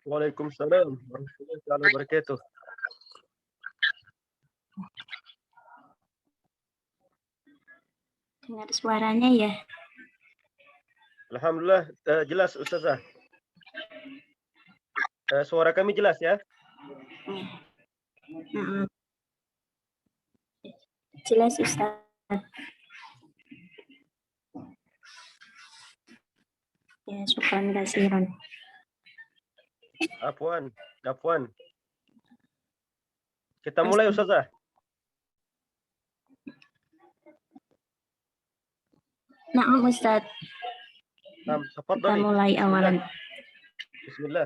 Waalaikumsalam warahmatullahi wabarakatuh. Dengar suaranya ya. Alhamdulillah jelas Ustazah. Suara kami jelas ya? Jelas Ustaz. Ya, syukran kasiran. Afwan. Kita mulai Ustazah. Na'am Ustaz. Kita mulai awalan. Bismillah.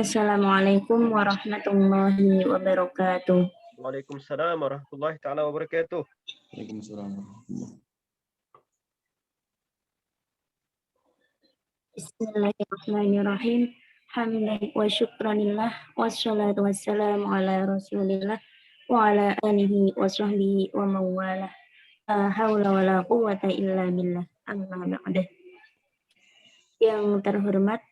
Assalamualaikum warahmatullahi wabarakatuh. Waalaikumsalam warahmatullahi taala wabarakatuh. Waalaikumsalam. Bismillahirrahmanirrahim. Hamdan wa syukranillah wassalatu wassalamu ala Rasulillah wa ala alihi wa sahbihi wa mawalah. La haula wala quwwata illa billah. Amma ba'dah. Yang terhormat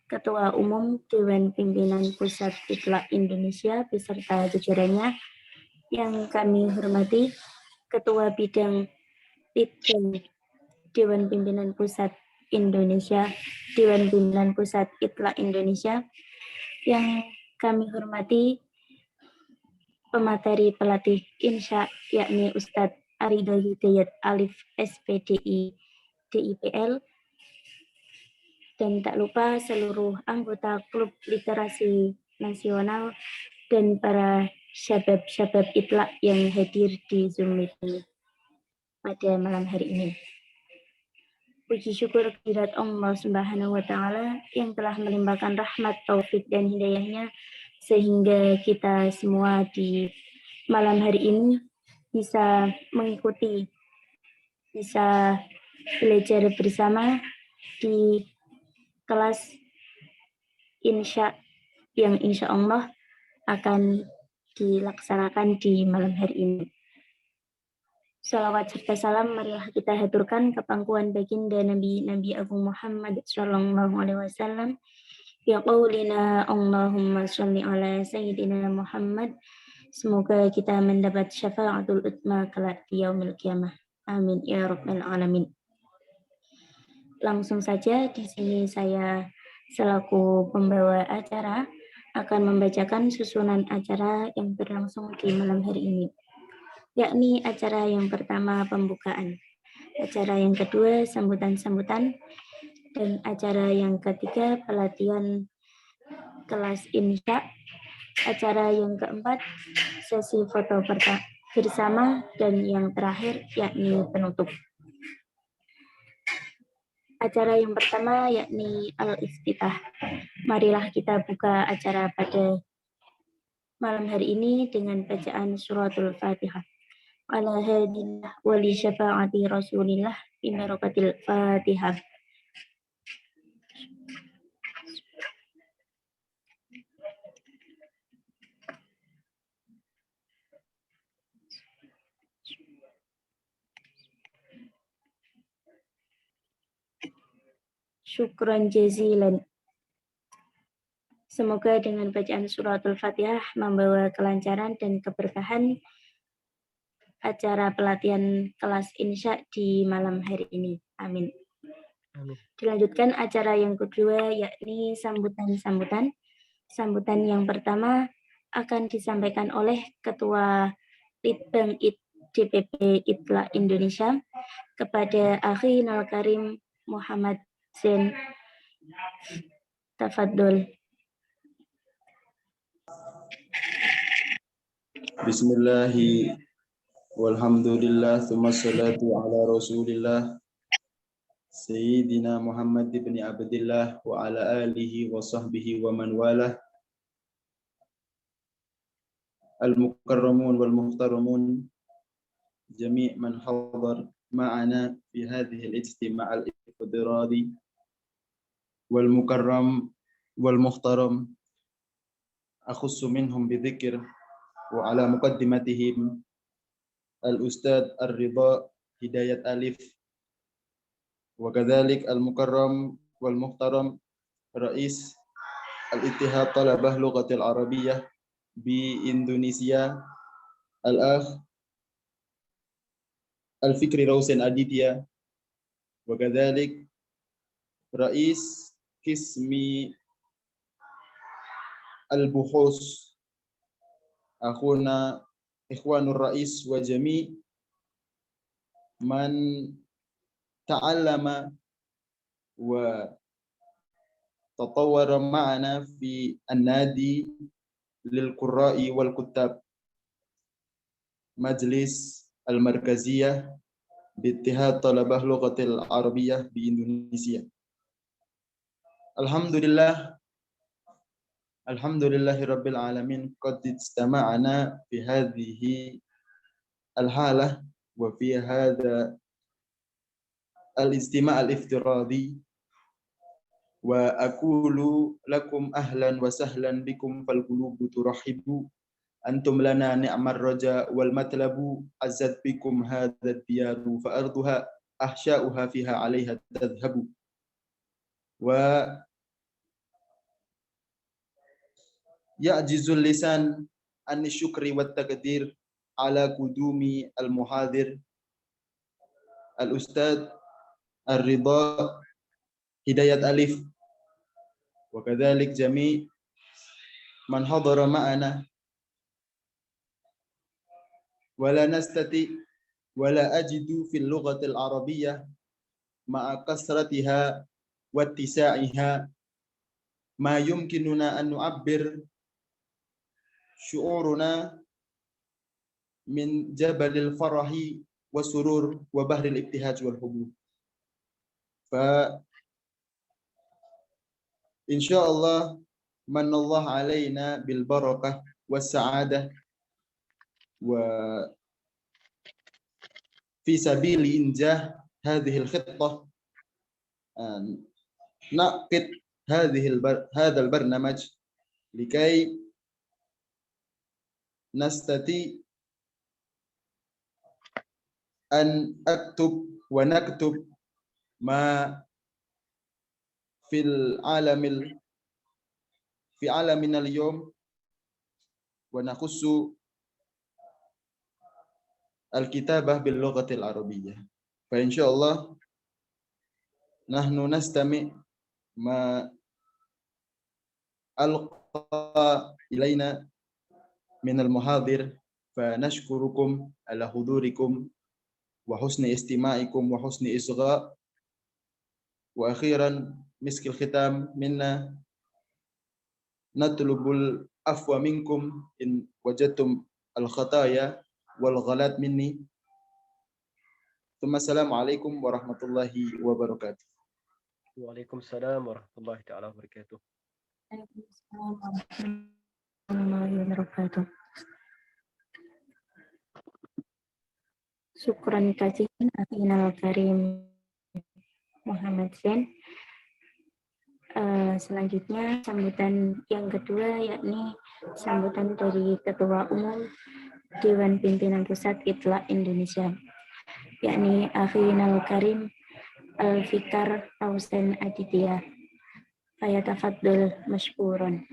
Ketua Umum Dewan Pimpinan Pusat Itlaq Indonesia beserta jajarannya, yang kami hormati Ketua Bidang Litbang Dewan Pimpinan Pusat Indonesia, Dewan Pimpinan Pusat Itlaq Indonesia, yang kami hormati pemateri pelatih Insya, yakni Ustadz Aridho Hidayat Alif SPDI DIPL, dan tak lupa seluruh anggota Klub Literasi Nasional dan para syabab-syabab Itlaq yang hadir di Zoom meeting pada malam hari ini. Puji syukur kehadirat Allah Subhanahu wa Ta'ala yang telah melimpahkan rahmat, taufik, dan hidayahnya sehingga kita semua di malam hari ini bisa mengikuti, bisa belajar bersama di kelas Insya yang insya Allah akan dilaksanakan di malam hari ini. Salawat serta salam marilah kita haturkan ke pangkuan baginda Nabi Agung Muhammad sallallahu alaihi wasallam. Ya qaulina Allahumma sholli ala sayyidina Muhammad. Semoga kita mendapat syafaatul utma kelak di yaumil qiyamah. Amin ya rabbal alamin. Langsung saja di sini saya selaku pembawa acara akan membacakan susunan acara yang berlangsung di malam hari ini. Yakni acara yang pertama pembukaan, acara yang kedua sambutan-sambutan, dan acara yang ketiga pelatihan kelas Insya, acara yang keempat sesi foto bersama, dan yang terakhir yakni penutup. Acara yang pertama yakni Al-Iftitah. Marilah kita buka acara pada malam hari ini dengan bacaan suratul Fatihah. Ala hadillah wali syafa'ati Rasulillah bimarakatil Fatihah. Syukran jazilan. Semoga dengan bacaan suratul Fatihah membawa kelancaran dan keberkahan acara pelatihan kelas Insya di malam hari ini. Amin. Dilanjutkan acara yang kedua yakni sambutan-sambutan. Sambutan yang pertama akan disampaikan oleh Ketua Litbang DPP Itlaq Indonesia kepada Akhi Nal Karim Muhammad Zain. Tafadhol. Bismillahi walhamdulillah thumma salatu ala rasulillah Sayyidina Muhammad ibn Abdillah wa ala alihi wa sahbihi wa man walah. Al-mukarramun wal muhtaramun jami' man hadar ma'ana fi hadhihi al-ijtima' al-iftiradi wal mukarram wal muhtaram akhussu minhum bi dzikr wa ala muqaddimatihim al-Ustadz Ar-Ridha Hidayat Alif وكذلك المكرم والمحترم رئيس الاتحاد طلبة لغة العربية بإندونيسيا الأخ الفكري روسن أديتيا، وكذلك رئيس قسم البحوث أخونا إخوان الرئيس وجميع من تعلم وتطور معنا في النادي للقراء والكتاب مجلس المركزية باتحاد طلبة لغة العربية بإندونيسيا. الحمد لله رب العالمين قد اجتمعنا في هذه الحالة وفي هذا الاجتماع الافتراضي، وأقول لكم أهلا وسهلا بكم فالقلوب ترحب، أنتم لنا نعم الرجاء والمطلب، عزت بكم هذا الديار فأرضها أحشاؤها فيها عليها تذهب. ويعجز اللسان عن الشكر والتقدير على قدوم المحاضر الأستاذ الرضا هداية ألف، وكذلك جميع من حضر معنا، ولا نستطيع ولا أجد في اللغة العربية مع كثرتها واتساعها ما يمكننا أن نعبر شعورنا من جبل الفرح والسرور وبحر الابتهاج والحب. فإن شاء الله من الله علينا بالبركة والسعادة، وفي سبيل إنجاح هذه الخطة نعقد هذا البرنامج لكي نستطيع أن أكتب ونكتب ما في عالمنا اليوم، ونخص الكتابة باللغة العربية. فإن شاء الله نحن نستمع ما ألقى إلينا من المحاضر، فنشكركم على حضوركم وحسن استماعكم وحسن إصغاء. وأخيرا مسك الختام منا نطلب العفو منكم إن وجدتم الخطايا والغلط مني. ثم السلام عليكم ورحمة الله وبركاته. وعليكم السلام ورحمة الله تعالى وبركاته. Waalaikumsalam warahmatullahi wabarakatuh. Syukran katsiran akhina karim Muhammad Zain. Selanjutnya sambutan yang kedua, yakni sambutan dari Ketua Umum Dewan Pimpinan Pusat ITLA Indonesia, yakni Akhinal Karim Al-Fikar Ausen Aditya. Fayatafaddal mashkurun.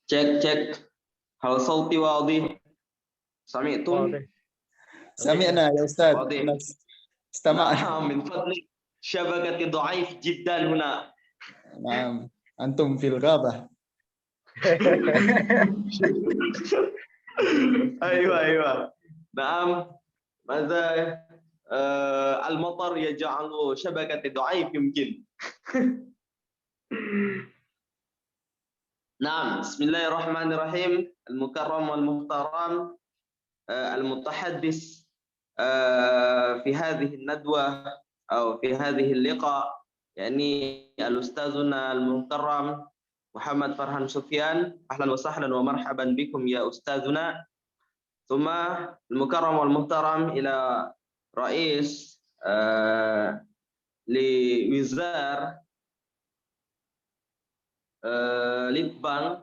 cek hal صوتي واضح سمعتم واضح. سمعنا يا أستاذ واضح. استمعنا. نعم من فضلك شبكة ضعيف جدا هنا. نعم أنتم في الغابة. أيوة نعم. ماذا المطر يجعل شبكة ضعيف يمكن. نعم بسم الله الرحمن الرحيم. المكرم والمحترم المتحدث في هذه الندوة أو في هذه اللقاء يعني الأستاذنا المكرم محمد فرحان سفيان. أهلا وسهلا ومرحبا بكم يا أستاذنا. ثم المكرم والمحترم إلى رئيس لوزارة لبنان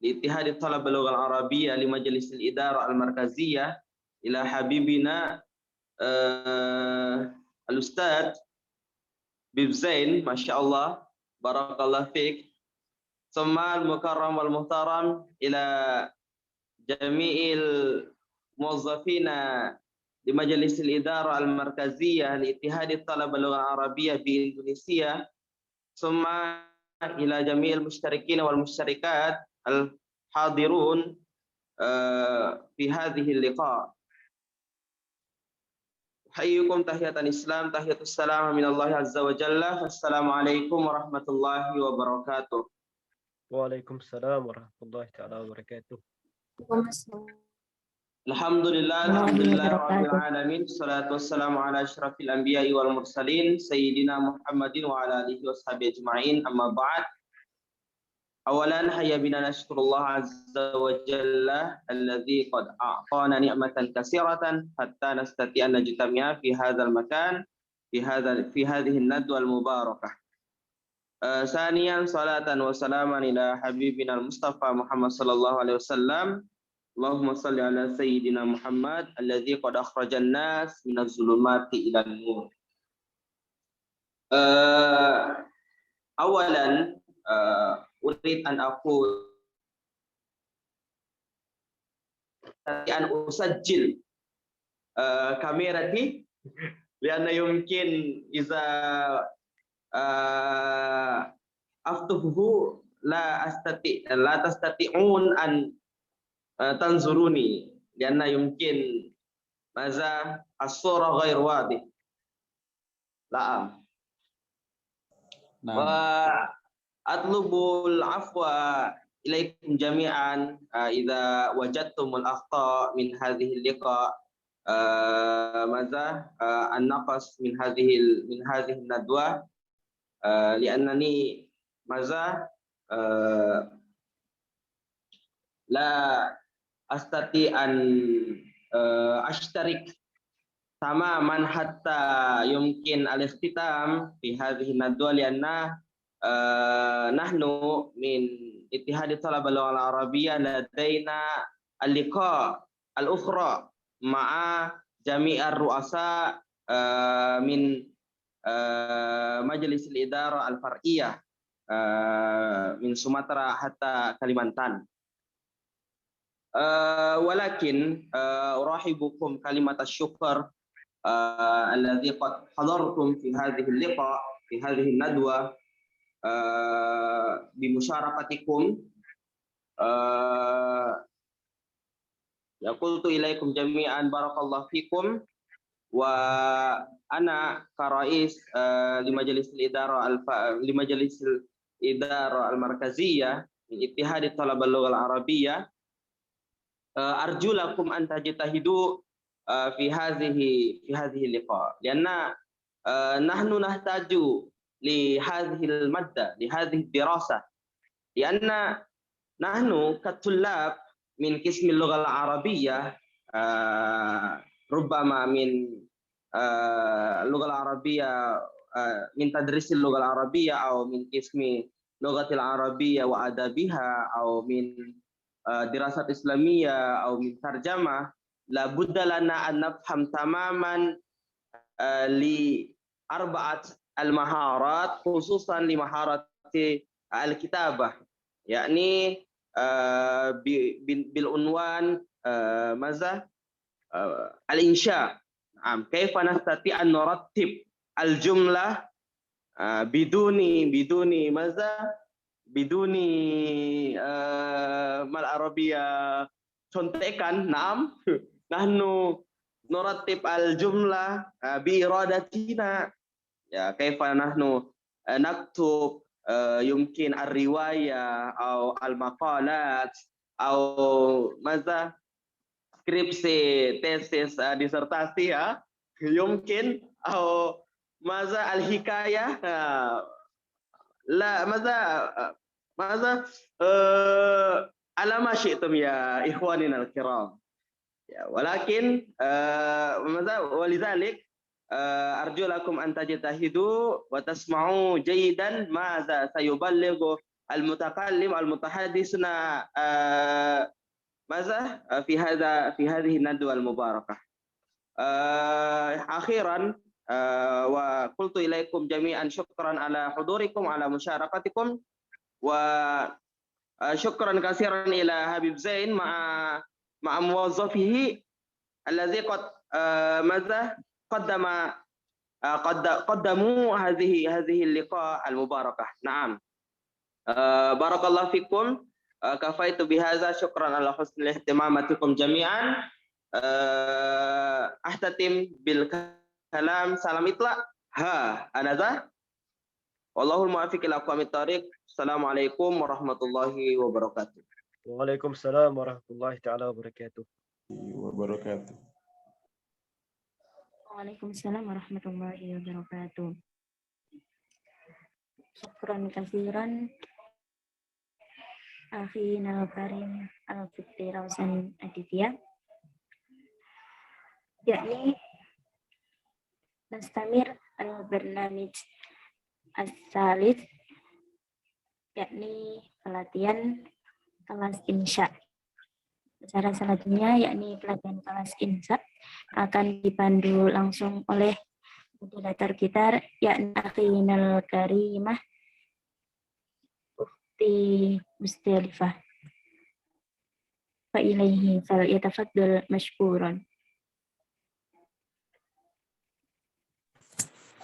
لاتحاد الطلبة اللغة العربية لمجلس الإدارة المركزية إلى حبيبنا الأستاذ بيبزين ما شاء الله بارك الله فيك. ثم المكرم والمحترم إلى جميع الموظفين لمجلس الإدارة المركزية لاتحاد الطلبة اللغة العربية بإندونيسيا. ثم إلى جميع المشتركين والمشتركات الحاضرون في هذه اللقاء. أحييكم تحية الإسلام تحية السلام من الله عز وجل. السلام عليكم ورحمة الله وبركاته. وعليكم السلام ورحمة الله تعالى وبركاته. الحمد لله رب العالمين. الصلاة والسلام على أشرف الأنبياء والمرسلين سيدنا محمد وعلى آله وصحبه أجمعين. أما بعد. أولا حيا بنا نشكر الله عز وجل الذي قد أعطانا نعمة كثيرة حتى نستطيع أن نجتمع في هذا المكان في هذه الندوة المباركة. ثانيا صلاة وسلاما إلى حبيبنا المصطفى محمد صلى الله عليه وسلم. اللهم صل على سيدنا محمد الذي قد أخرج الناس من الظلمات إلى النور. أولا أريد أن أقول أن أسجل كاميرتي لأن يمكن إذا أفتحه لا تستطيعون أن تنظروني لأن يمكن ماذا الصورة غير واضح. نعم. وأطلب العفو إليكم جميعا إذا وجدتم الأخطاء من هذه اللقاء النقص من هذه الندوة لأنني لا أستطيع أن أشترك تماما حتى يمكن الاختتام في هذه الندوة لأن نحن من اتحاد الطلبة اللغة العربية لدينا اللقاء الأخرى مع جميع الرؤساء من مجلس الإدارة الفرعية من سوماترا حتى كاليمانتان. ولكن أرحبكم كلمة الشكر الذي قد حضرتم في هذه اللقاء في هذه الندوة بمشاركتكم. قلت إليكم جميعا بارك الله فيكم. وأنا كرئيس لمجلس الإدارة المركزية من اتحاد الطلبة اللغة العربية أرجو لكم أن تجتهدوا في هذه اللقاء لأن نحن نحتاج لهذه المادة لهذه الدراسة لأن نحن كطلاب من قسم اللغة العربية ربما من اللغة العربية من تدريس اللغة العربية أو من قسم لغة العربية وأدبها أو من دراسات إسلامية أو من ترجمة لابد لنا أن نفهم تماما لأربعة المهارات خصوصا لمهارة الكتابة يعني بالعنوان al-insya. كيف نستطيع أن نرتب الجملة بدون ماذا؟ بدون ما العربية contekan. نعم. نحن نرتب الجملة بإرادتنا. يا كيف نحن نكتب يمكن الرواية أو المقالات أو ماذا skripsi, tesis, disertasi ya, يمكن أو ماذا الحكاية لا ماذا على ما شئتم يا إخواننا الكرام. ولكن ماذا ولذلك أرجو لكم أن تجتهدوا وتسمعوا جيدا ماذا سيبلغ المتكلم المتحدثنا ماذا في هذه الندوة المباركة. أخيرا وقلت إليكم جميعا شكرا على حضوركم على مشاركتكم وشكرا كثيرا إلى حبيب زين مع موظفه الذي قد ماذا قدموا هذه اللقاء المباركة. نعم. بارك الله فيكم. كفيت بهذا. شكرا على حسن اهتمامكم جميعا. أختتم بالكلام سلام إطلاق أنا ذا والله الموفق إلى أقوام الطريق. السلام عليكم ورحمة الله وبركاته. وعليكم السلام ورحمة الله تعالى وبركاته. Waalaikumsalam warahmatullahi wabarakatuh. Syukran katsiran akhina al-karim al-Fikri Rawsan Aditya. Yakni nastamir al-barnamij as-salis, yakni pelatihan kelas insya. Cara selanjutnya yakni pelatihan kelas insya akan dipandu langsung oleh moderator kita yakni akhinal karimah Ukhti Mustalifah. Fa ilaihi fal yatafaddal mashkuran.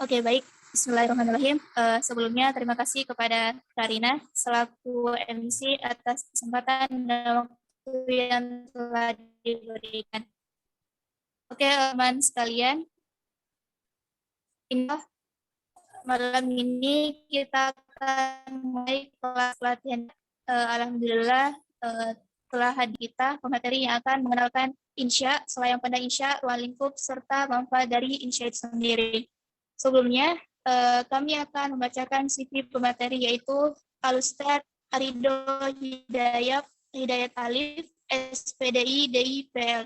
Oke, baik. Bismillahirrahmanirrahim. Sebelumnya terima kasih kepada Karina selaku MC atas kesempatan dan waktu yang telah diberikan. Oke, teman sekalian. Malam ini kita akan mulai kelas pelatihan. Alhamdulillah telah hadir kita pemateri yang akan mengenalkan insya, selayang pandang insya, ruang lingkup, serta manfaat dari insya itu sendiri. Sebelumnya, kami akan membacakan CV pemateri yaitu Al-Ustadz Arido Hidayat Alif, SPDI DIPL.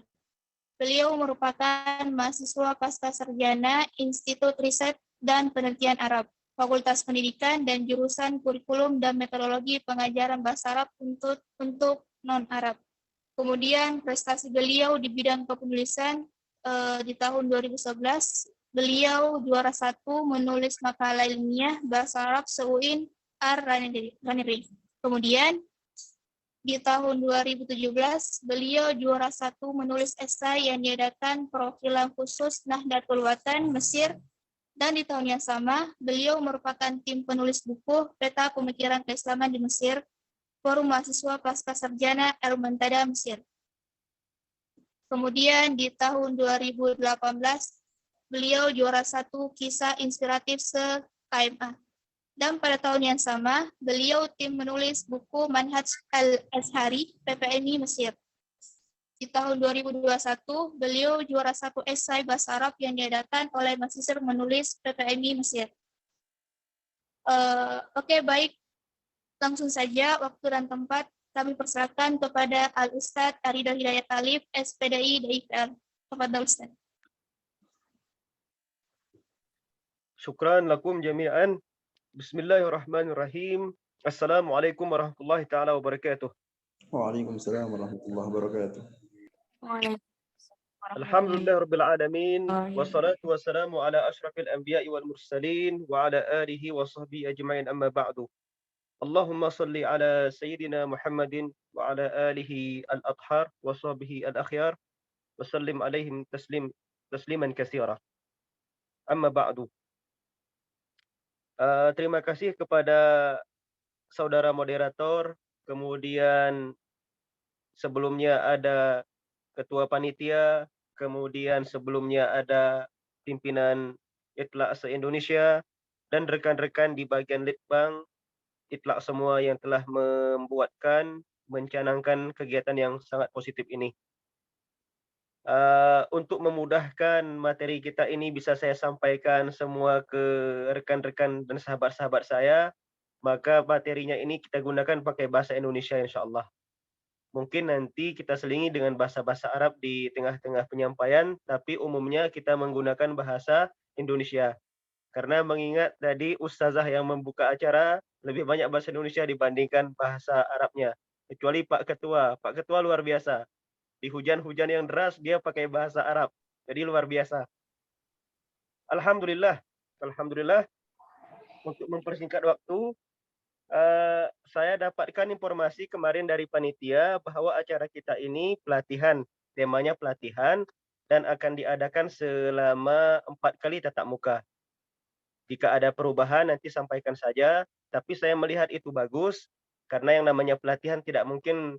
Beliau merupakan mahasiswa pascasarjana Institut Riset dan Penelitian Arab, Fakultas Pendidikan dan Jurusan Kurikulum dan Metodologi Pengajaran Bahasa Arab untuk non-Arab. Kemudian prestasi beliau di bidang kepenulisan di tahun 2011, beliau juara 1 menulis makalah ilmiah Bahasa Arab se-UIN Ar-Raniri. Kemudian di tahun 2017, beliau juara 1 menulis esai yang diadakan perwakilan khusus Nahdlatul Watan Mesir, dan di tahun yang sama, beliau merupakan tim penulis buku Peta Pemikiran Keislaman di Mesir, Forum Mahasiswa Pascasarjana Al-Muntada Mesir. Kemudian di tahun 2018, beliau juara 1 kisah inspiratif se-KMA. Dan pada tahun yang sama, beliau tim menulis buku Manhaj Al-Azhari PPNI Mesir. Di tahun 2021, beliau juara 1 esai bahasa Arab yang diadakan oleh mahasiswa menulis PPNI Mesir. Oke, baik. Langsung saja waktu dan tempat kami persilakan kepada Al-Ustadz Arido Hidayat Alif, SPDI DIPL. Kepada Ustadz. Syukran lakum jami'an. Bismillahirrahmanirrahim. Assalamualaikum warahmatullahi ta'ala wabarakatuh. Waalaikumsalam warahmatullahi wabarakatuh. Alhamdulillah rabbil alamin. Wassalatu wassalamu ala ashrafil anbiya'i wal mursalin wa ala alihi wa sahbihi ajma'in amma ba'du. Allahumma salli ala sayyidina Muhammadin wa ala alihi al-athhar wa sahbihi al-akhyar وسلم عليهم تسليما كثيرا. Amma ba'du. Terima kasih kepada saudara moderator, kemudian sebelumnya ada ketua panitia, kemudian sebelumnya ada pimpinan Itlaq se-Indonesia, dan rekan-rekan di bagian Litbang Itlaq semua yang telah mencanangkan kegiatan yang sangat positif ini. Untuk memudahkan materi kita ini bisa saya sampaikan semua ke rekan-rekan dan sahabat-sahabat saya, maka materinya ini kita gunakan pakai bahasa Indonesia insyaAllah. Mungkin nanti kita selingi dengan bahasa-bahasa Arab di tengah-tengah penyampaian, tapi umumnya kita menggunakan bahasa Indonesia. Karena mengingat tadi ustazah yang membuka acara lebih banyak bahasa Indonesia dibandingkan bahasa Arabnya. Kecuali Pak Ketua. Pak Ketua luar biasa. Di hujan-hujan yang deras dia pakai bahasa Arab. Jadi luar biasa. Alhamdulillah. Alhamdulillah. Untuk mempersingkat waktu, saya dapatkan informasi kemarin dari panitia bahwa acara kita ini pelatihan. Temanya pelatihan dan akan diadakan selama 4 kali tatap muka. Jika ada perubahan nanti sampaikan saja. Tapi saya melihat itu bagus karena yang namanya pelatihan tidak mungkin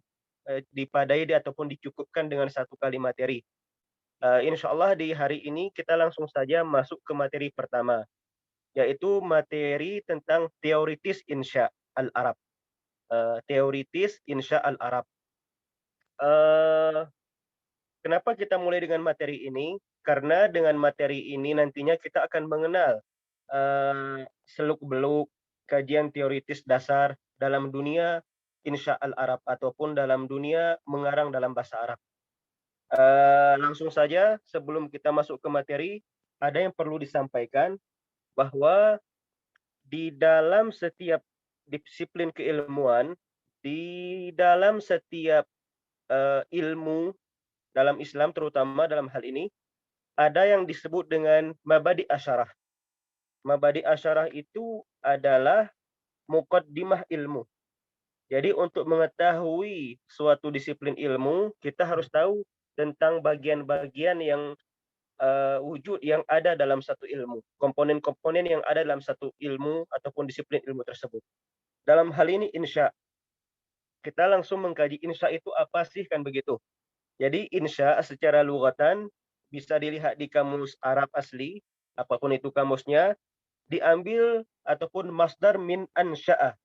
dipadai ataupun dicukupkan dengan 1 kali materi. InsyaAllah di hari ini kita langsung saja masuk ke materi pertama, yaitu materi tentang teoritis insya al-Arab. Teoritis insya al-Arab. Kenapa kita mulai dengan materi ini? Karena dengan materi ini nantinya kita akan mengenal seluk-beluk kajian teoritis dasar dalam dunia insya al-Arab ataupun dalam dunia mengarang dalam bahasa Arab. Langsung saja sebelum kita masuk ke materi, ada yang perlu disampaikan bahwa di dalam setiap disiplin keilmuan, di dalam setiap ilmu dalam Islam terutama dalam hal ini, ada yang disebut dengan mabadi asyarah. Mabadi asyarah itu adalah muqaddimah ilmu. Jadi untuk mengetahui suatu disiplin ilmu, kita harus tahu tentang bagian-bagian yang wujud yang ada dalam satu ilmu. Komponen-komponen yang ada dalam satu ilmu ataupun disiplin ilmu tersebut. Dalam hal ini insya. Kita langsung mengkaji insya itu apa sih kan begitu. Jadi insya secara lughatan bisa dilihat di kamus Arab asli, apapun itu kamusnya, diambil ataupun masdar min ansya'a.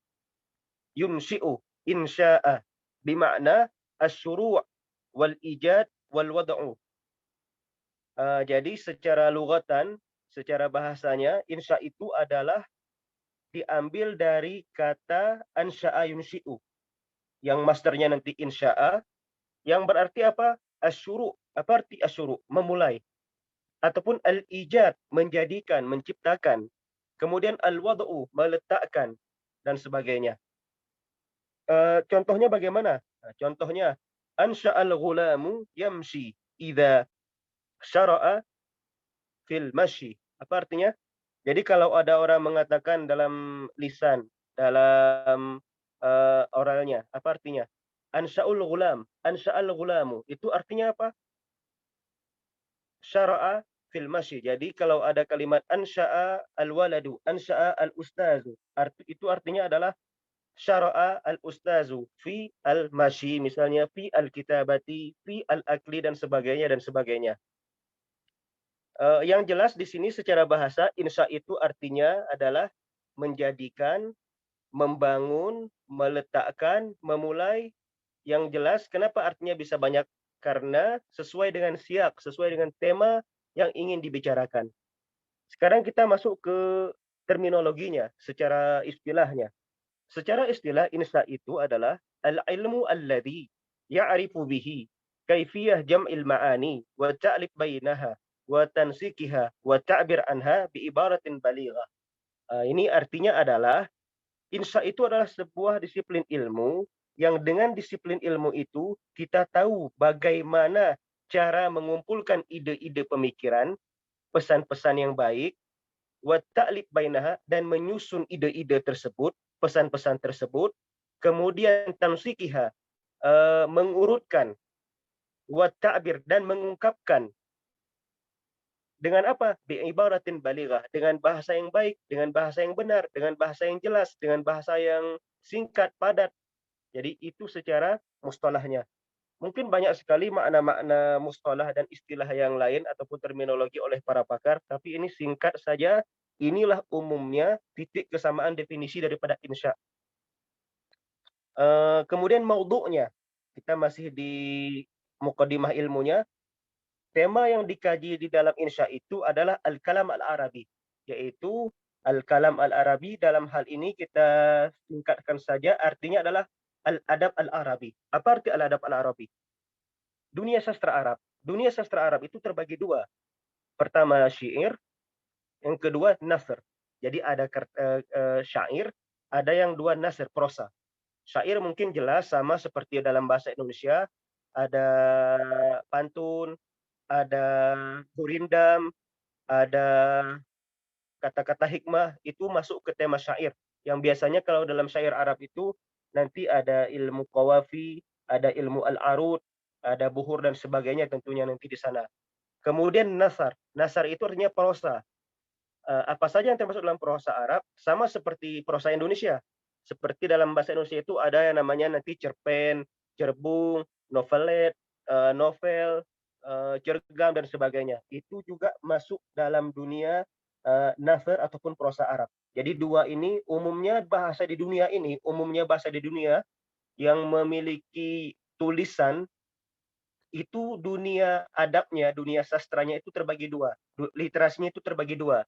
Yunshi'u insya'a bimakna asyuru' wal ijad wal wad'u. Jadi secara lughatan, secara bahasanya insya itu adalah diambil dari kata ansya'a yunshi'u. Yang masdarnya nanti insya'a, yang berarti apa? Asyuru'. Apa arti asyuru'? Memulai. Ataupun al-ijad, menjadikan, menciptakan. Kemudian al-wad'u, meletakkan dan sebagainya. Contohnya bagaimana? Contohnya ansha'al ghulamu yamshi idza syara'a fil mashi. Apa artinya? Jadi kalau ada orang mengatakan dalam lisan, dalam oralnya, apa artinya? Ansha'ul ghulam, ansha'al ghulamu. Itu artinya apa? Syara'a fil mashi. Jadi kalau ada kalimat ansha'a al-waladu, ansha'a al-ustazu, itu artinya adalah syara'a al-ustazu fi al-mashi, misalnya fi al-kitabati, fi al-akli dan sebagainya. Yang jelas di sini secara bahasa insya itu artinya adalah menjadikan, membangun, meletakkan, memulai. Yang jelas kenapa artinya bisa banyak? Karena sesuai dengan siak, sesuai dengan tema yang ingin dibicarakan. Sekarang kita masuk ke terminologinya secara istilahnya. Secara istilah insya itu adalah al-ilmu alladhi ya'rifu bihi kaifiyah jam'il ma'ani wa ta'lif bainaha wa tansikiha wa ta'bir anha bi ibaratin balighah. Ini artinya adalah insya itu adalah sebuah disiplin ilmu yang dengan disiplin ilmu itu kita tahu bagaimana cara mengumpulkan ide-ide pemikiran, pesan-pesan yang baik, wa ta'lif bainaha, dan menyusun ide-ide tersebut, pesan-pesan tersebut, kemudian tansikiha, mengurutkan wa ta'bir, dan mengungkapkan dengan apa? Bi'ibaratin balighah, dengan bahasa yang baik, dengan bahasa yang benar, dengan bahasa yang jelas, dengan bahasa yang singkat, padat. Jadi itu secara mustalahnya. Mungkin banyak sekali makna-makna mustalah dan istilah yang lain ataupun terminologi oleh para pakar, tapi ini singkat saja, inilah umumnya titik kesamaan definisi daripada insya. Kemudian maudhu'nya, kita masih di muqaddimah ilmunya. Tema yang dikaji di dalam insya itu adalah al-kalam al-arabi, yaitu al-kalam al-arabi. Dalam hal ini kita singkatkan saja, artinya adalah al-adab al-arabi. Apa arti al-adab al-arabi? Dunia sastra Arab. Dunia sastra Arab itu terbagi dua. Pertama syair, yang kedua nasr. Jadi ada syair, ada yang dua nasr, prosa. Syair mungkin jelas sama seperti dalam bahasa Indonesia, ada pantun, ada gurindam, ada kata-kata hikmah, itu masuk ke tema syair. Yang biasanya kalau dalam syair Arab itu nanti ada ilmu qawafi, ada ilmu al-arud, ada buhur dan sebagainya tentunya nanti di sana. Kemudian nasar. Nasar itu artinya prosa. Apa saja yang termasuk dalam prosa Arab sama seperti prosa Indonesia. Seperti dalam bahasa Indonesia itu ada yang namanya nanti cerpen, cerbung, novelet, novel, cergam dan sebagainya. Itu juga masuk dalam dunia nasr ataupun prosa Arab. Jadi dua ini umumnya bahasa di dunia yang memiliki tulisan itu dunia adabnya, dunia sastranya itu terbagi dua. Literasinya itu terbagi dua.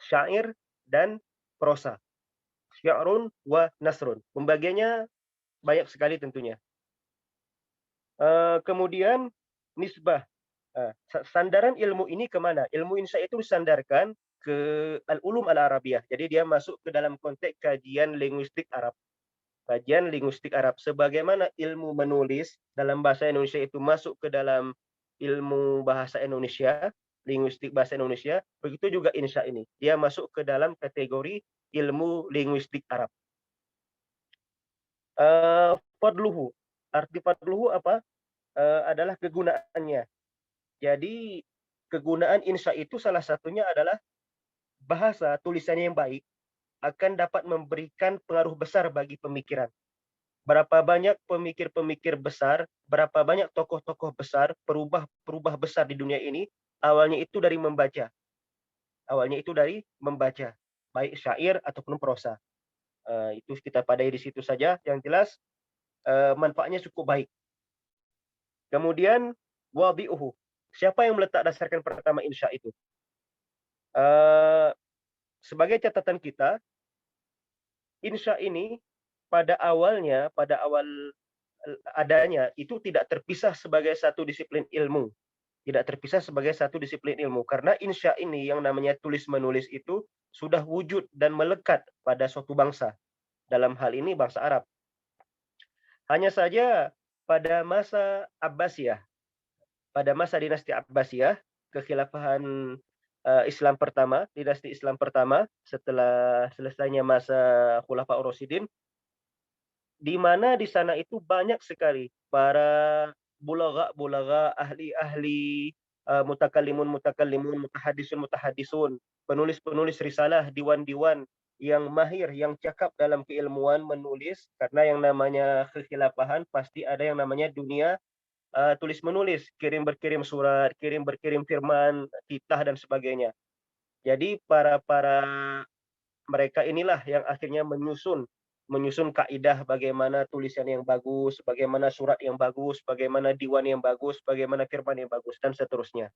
Syair dan prosa. Syairun wa nasrun. Pembagiannya banyak sekali tentunya. Kemudian nisbah. Sandaran ilmu ini kemana? Ilmu insya itu disandarkan ke al-ulum al-arabiyah. Jadi dia masuk ke dalam konteks kajian linguistik Arab. Kajian linguistik Arab. Sebagaimana ilmu menulis dalam bahasa Indonesia itu masuk ke dalam ilmu bahasa Indonesia, linguistik bahasa Indonesia, begitu juga insya ini. Dia masuk ke dalam kategori ilmu linguistik Arab. Fadluhu. Arti fadluhu apa? Adalah kegunaannya. Jadi kegunaan insya itu salah satunya adalah bahasa tulisannya yang baik akan dapat memberikan pengaruh besar bagi pemikiran. Berapa banyak pemikir-pemikir besar, berapa banyak tokoh-tokoh besar, perubah besar di dunia ini, awalnya itu dari membaca. Awalnya itu dari membaca, baik syair ataupun prosa. Itu kita padai di situ saja. Yang jelas manfaatnya cukup baik. Kemudian wadi'uhu. Siapa yang meletak dasarkan pertama insya itu? Sebagai catatan kita, insya ini pada awal adanya itu tidak terpisah sebagai satu disiplin ilmu. Tidak terpisah sebagai satu disiplin ilmu. Karena insya ini yang namanya tulis-menulis itu sudah wujud dan melekat pada suatu bangsa. Dalam hal ini bangsa Arab. Hanya saja pada masa Abbasiyah, pada masa dinasti Abbasiyah, kekhilafahan Islam pertama, dinasti Islam pertama setelah selesainya masa Khulafaur Rasyidin, di mana di sana itu banyak sekali para bulagha, ahli-ahli, mutakallimun, mutahaddisun, penulis-penulis risalah, diwan-diwan yang mahir, yang cakap dalam keilmuan menulis, karena yang namanya kekhilafahan pasti ada yang namanya dunia tulis menulis, kirim berkirim surat, kirim berkirim firman, titah dan sebagainya. Jadi para mereka inilah yang akhirnya menyusun kaidah bagaimana tulisan yang bagus, bagaimana surat yang bagus, bagaimana diwan yang bagus, bagaimana firman yang bagus dan seterusnya.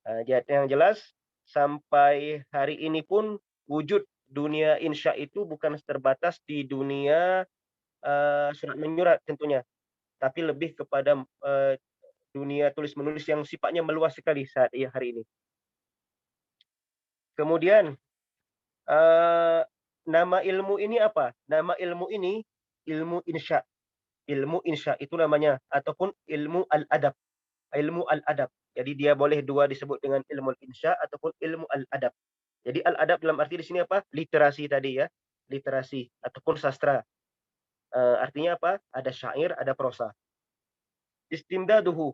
Jadi yang jelas sampai hari ini pun wujud dunia insya itu bukan terbatas di dunia surat menyurat tentunya, tapi lebih kepada dunia tulis menulis yang sifatnya meluas sekali saat hari ini. Kemudian nama ilmu ini apa? Nama ilmu ini ilmu insya. Ilmu insya itu namanya, ataupun ilmu al-adab. Ilmu al-adab. Jadi dia boleh dua disebut dengan ilmu insya ataupun ilmu al-adab. Jadi al-adab dalam arti di sini apa? Literasi tadi ya. Literasi ataupun sastra. Artinya apa? Ada syair, ada prosa. istimdaduhu.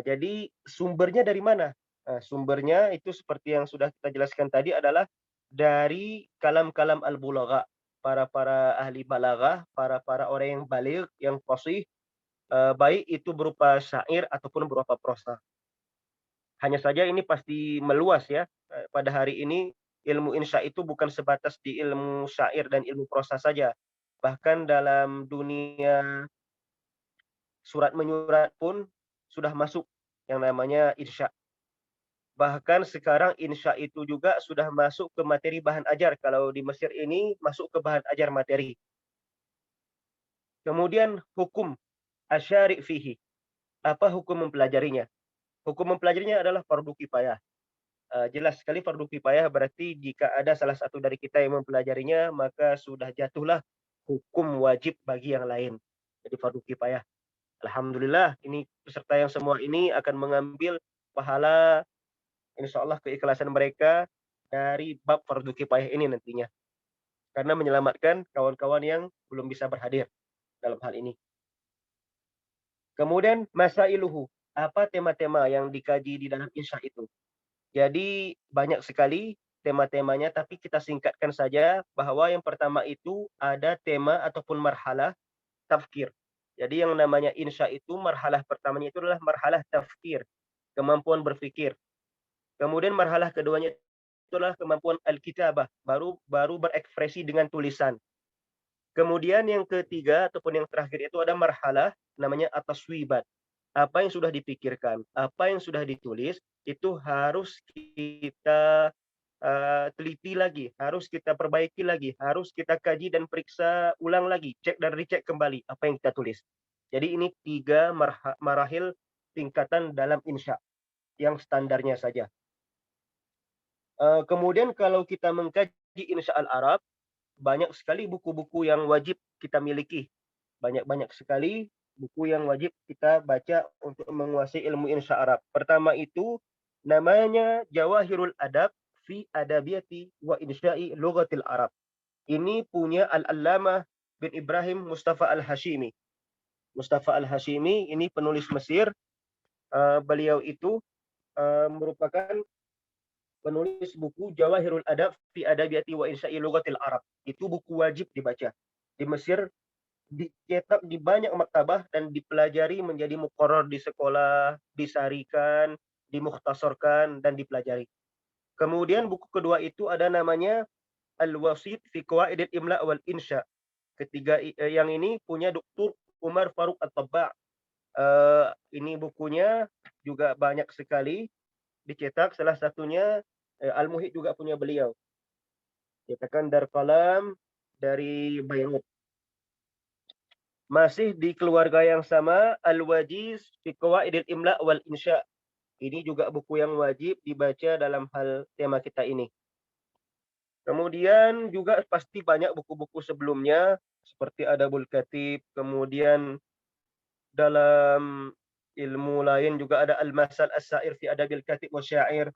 Jadi sumbernya dari mana? Sumbernya itu seperti yang sudah kita jelaskan tadi adalah dari kalam-kalam al-bulagha, para ahli balaghah, para orang yang baligh, yang fasih, baik itu berupa syair ataupun berupa prosa. Hanya saja ini pasti meluas ya. Pada hari ini ilmu insya itu bukan sebatas di ilmu syair dan ilmu prosa saja. Bahkan dalam dunia surat menyurat pun sudah masuk yang namanya insya. Bahkan sekarang insya itu juga sudah masuk ke materi bahan ajar. Kalau di Mesir ini masuk ke bahan ajar materi. Kemudian hukum asyari' fihi. Apa hukum mempelajarinya? Hukum mempelajarinya adalah fardu kifayah. Jelas sekali fardu kifayah berarti jika ada salah satu dari kita yang mempelajarinya, maka sudah jatuhlah hukum wajib bagi yang lain. Jadi fardu kifayah. Alhamdulillah, ini peserta yang semua ini akan mengambil pahala, insya Allah keikhlasan mereka dari bab fardu kifayah ini nantinya. Karena menyelamatkan kawan-kawan yang belum bisa berhadir dalam hal ini. Kemudian masailuhu, apa tema-tema yang dikaji di dalam insya itu? Jadi banyak sekali tema-temanya, tapi kita singkatkan saja bahwa yang pertama itu ada tema ataupun marhalah tafkir. Jadi yang namanya insya itu marhalah pertamanya itu adalah marhalah tafkir, kemampuan berpikir. Kemudian marhalah keduanya itu adalah kemampuan al-kitabah, baru berekspresi dengan tulisan. Kemudian yang ketiga ataupun yang terakhir itu ada marhalah namanya at-taswibat. Apa yang sudah dipikirkan, apa yang sudah ditulis itu harus kita teliti lagi, harus kita perbaiki lagi, harus kita kaji dan periksa ulang lagi, cek dan recheck kembali apa yang kita tulis. Jadi ini 3 marahil tingkatan dalam insya yang standarnya saja. Kemudian kalau kita mengkaji insya al-Arab, banyak sekali buku-buku yang wajib kita miliki. Banyak sekali buku yang wajib kita baca untuk menguasai ilmu insya Arab. Pertama itu namanya Jawahirul Adab fi Adabiyati wa Insya'i Lughatil Arab. Ini punya Al-Allamah bin Ibrahim Mustafa Al-Hashimi. Mustafa Al-Hashimi ini penulis Mesir. Beliau itu merupakan penulis buku Jawahirul Adab fi Adabiyati wa Insya'i Lughatil Arab. Itu buku wajib dibaca. Di Mesir dicetak di banyak maktabah dan dipelajari menjadi muqarrar di sekolah, disarikan, dimukhtasarkan dan dipelajari. Kemudian buku kedua itu ada namanya Al-Wasit fi Qawaidil Imla wal Insya. Ketiga yang ini punya Dr. Umar Faruk At-Tabba'. Ini bukunya juga banyak sekali dicetak, salah satunya Al-Muhit juga punya beliau. Cetakan Dar Qalam dari Beirut. Masih di keluarga yang sama, Al-Wajiz fi Qawaidil Imla wal Insya. Ini juga buku yang wajib dibaca dalam hal tema kita ini. Kemudian juga pasti banyak buku-buku sebelumnya seperti Adabul Katib, kemudian dalam ilmu lain juga ada Al-Masal As-Sa'ir fi Adabil Katib wa Syair.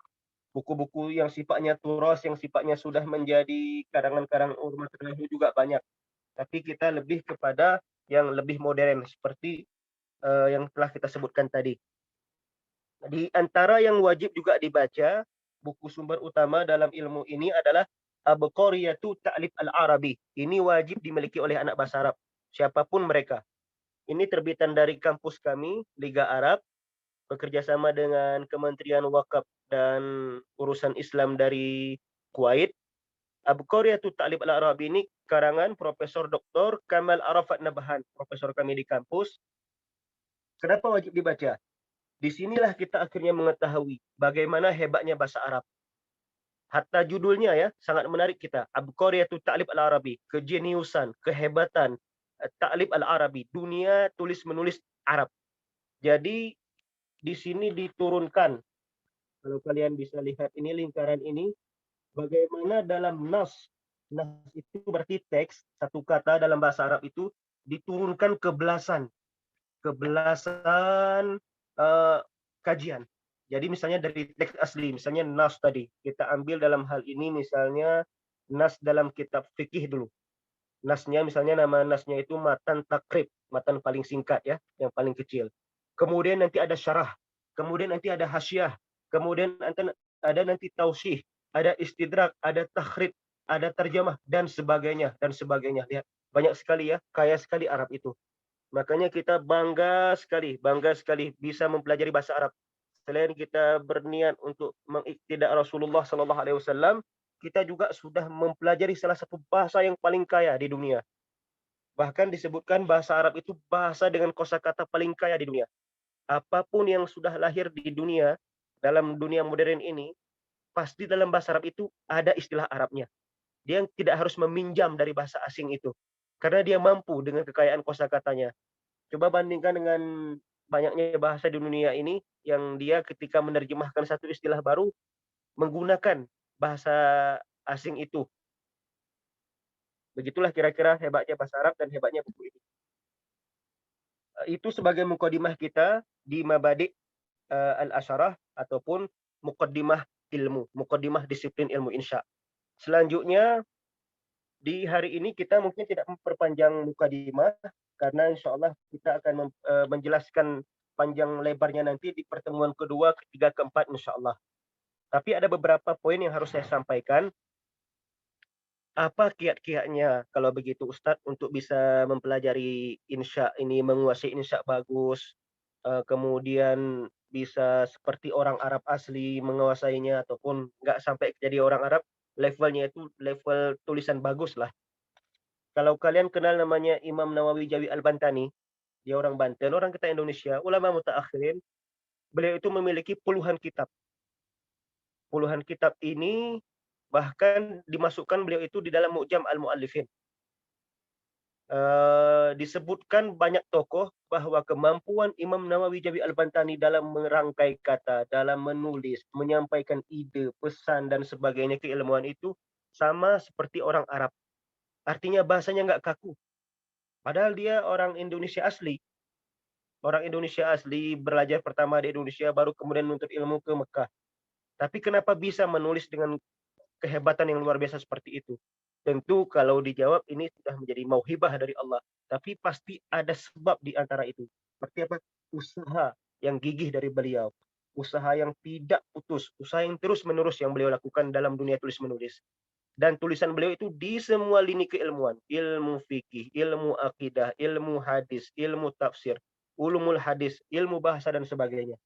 Buku-buku yang sifatnya turas, yang sifatnya sudah menjadi karangan-karangan ulama terdahulu juga banyak. Tapi kita lebih kepada yang lebih modern seperti yang telah kita sebutkan tadi. Di antara yang wajib juga dibaca, buku sumber utama dalam ilmu ini adalah Abqariyatu Ta'lif Al-Arabi. Ini wajib dimiliki oleh anak bahasa Arab, siapapun mereka. Ini terbitan dari kampus kami, Liga Arab, bekerjasama dengan Kementerian Wakaf dan Urusan Islam dari Kuwait. Abqariyatu Ta'lif Al-Arabi ini karangan Profesor Dr. Kamal Arafat Nabhan, profesor kami di kampus. Kenapa wajib dibaca? Disinilah kita akhirnya mengetahui bagaimana hebatnya bahasa Arab. Hatta judulnya ya sangat menarik kita. Abqariyatu Ta'lif Al-Arabi, kejeniusan, kehebatan Ta'lif Al-Arabi, dunia tulis menulis Arab. Jadi di sini diturunkan, kalau kalian bisa lihat ini lingkaran ini, bagaimana dalam nas itu berarti teks, satu kata dalam bahasa Arab itu diturunkan ke belasan kajian. Jadi misalnya dari teks asli, misalnya nas tadi, kita ambil dalam hal ini misalnya nas dalam kitab fikih dulu. Nasnya misalnya nama nasnya itu matan takrib, matan paling singkat ya, yang paling kecil. kemudian nanti ada syarah, kemudian nanti ada hasyiah, kemudian ada nanti tausih, ada istidrak, ada takhrij, ada terjemah dan sebagainya dan sebagainya. Lihat, banyak sekali ya, kaya sekali Arab itu. Makanya kita bangga sekali bisa mempelajari bahasa Arab. Selain kita berniat untuk mengiktidak Rasulullah sallallahu alaihi wasallam, kita juga sudah mempelajari salah satu bahasa yang paling kaya di dunia. Bahkan disebutkan bahasa Arab itu bahasa dengan kosakata paling kaya di dunia. Apapun yang sudah lahir di dunia, dalam dunia modern ini, pasti dalam bahasa Arab itu ada istilah Arabnya. Dia tidak harus meminjam dari bahasa asing itu. Karena dia mampu dengan kekayaan kosakatanya. Coba bandingkan dengan banyaknya bahasa di dunia ini yang dia ketika menerjemahkan satu istilah baru menggunakan bahasa asing itu. Begitulah kira-kira hebatnya bahasa Arab dan hebatnya buku ini. Itu sebagai mukadimah kita di Mabadi' al-Asyarah ataupun mukadimah ilmu, mukadimah disiplin ilmu insya. Selanjutnya di hari ini kita mungkin tidak memperpanjang mukadimah karena insya Allah kita akan menjelaskan panjang lebarnya nanti di pertemuan kedua, ketiga, keempat insya Allah. Tapi ada beberapa poin yang harus saya sampaikan. Apa kiat-kiatnya kalau begitu Ustadz untuk bisa mempelajari insya ini, menguasai insya bagus, kemudian bisa seperti orang Arab asli menguasainya ataupun nggak sampai jadi orang Arab, levelnya itu level tulisan bagus lah. Kalau kalian kenal namanya Imam Nawawi Jawi Al-Bantani, dia orang Banten, orang kita Indonesia, ulama mutaakhirin, beliau itu memiliki puluhan kitab. Puluhan kitab ini bahkan dimasukkan beliau itu di dalam Mu'jam Al-Mu'allifin. Disebutkan banyak tokoh bahwa kemampuan Imam Nawawi Jawi Al-Bantani dalam merangkai kata, dalam menulis, menyampaikan ide, pesan dan sebagainya keilmuan itu sama seperti orang Arab. Artinya bahasanya nggak kaku. Padahal dia orang Indonesia asli. Orang Indonesia asli, belajar pertama di Indonesia, baru kemudian menuntut ilmu ke Mekah. Tapi kenapa bisa menulis dengan kehebatan yang luar biasa seperti itu? Tentu kalau dijawab ini sudah menjadi mauhibah dari Allah. Tapi pasti ada sebab di antara itu. Seperti apa? Usaha yang gigih dari beliau. Usaha yang tidak putus. Usaha yang terus-menerus yang beliau lakukan dalam dunia tulis-menulis. Dan tulisan beliau itu di semua lini keilmuan. Ilmu fikih, ilmu akidah, ilmu hadis, ilmu tafsir, ulumul hadis, ilmu bahasa dan sebagainya.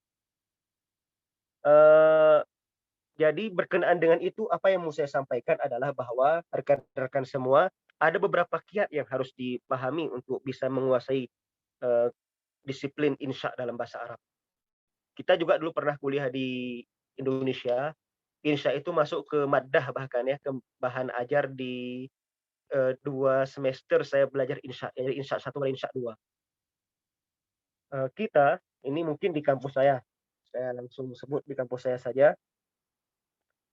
Jadi berkenaan dengan itu, apa yang mau saya sampaikan adalah bahwa rekan-rekan semua, ada beberapa kiat yang harus dipahami untuk bisa menguasai disiplin insya dalam bahasa Arab. Kita juga dulu pernah kuliah di Indonesia, insya itu masuk ke maddah bahkan ya, ke bahan ajar di 2 semester saya belajar insya, jadi insya 1 dan insya 2. Kita, ini mungkin di kampus saya langsung sebut di kampus saya saja,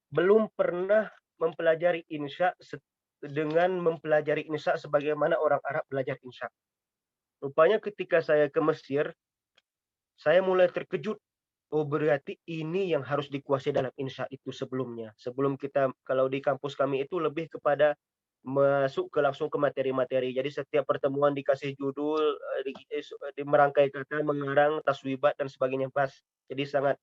belum pernah mempelajari insya dengan mempelajari insya sebagaimana orang Arab belajar insya. Rupanya ketika saya ke Mesir, saya mulai terkejut. Oh berarti ini yang harus dikuasai dalam insya itu sebelumnya. Sebelum kita, kalau di kampus kami itu lebih kepada masuk ke langsung ke materi-materi. Jadi setiap pertemuan dikasih judul, di merangkai kata, mengarang, taswibat dan sebagainya pas. Jadi sangat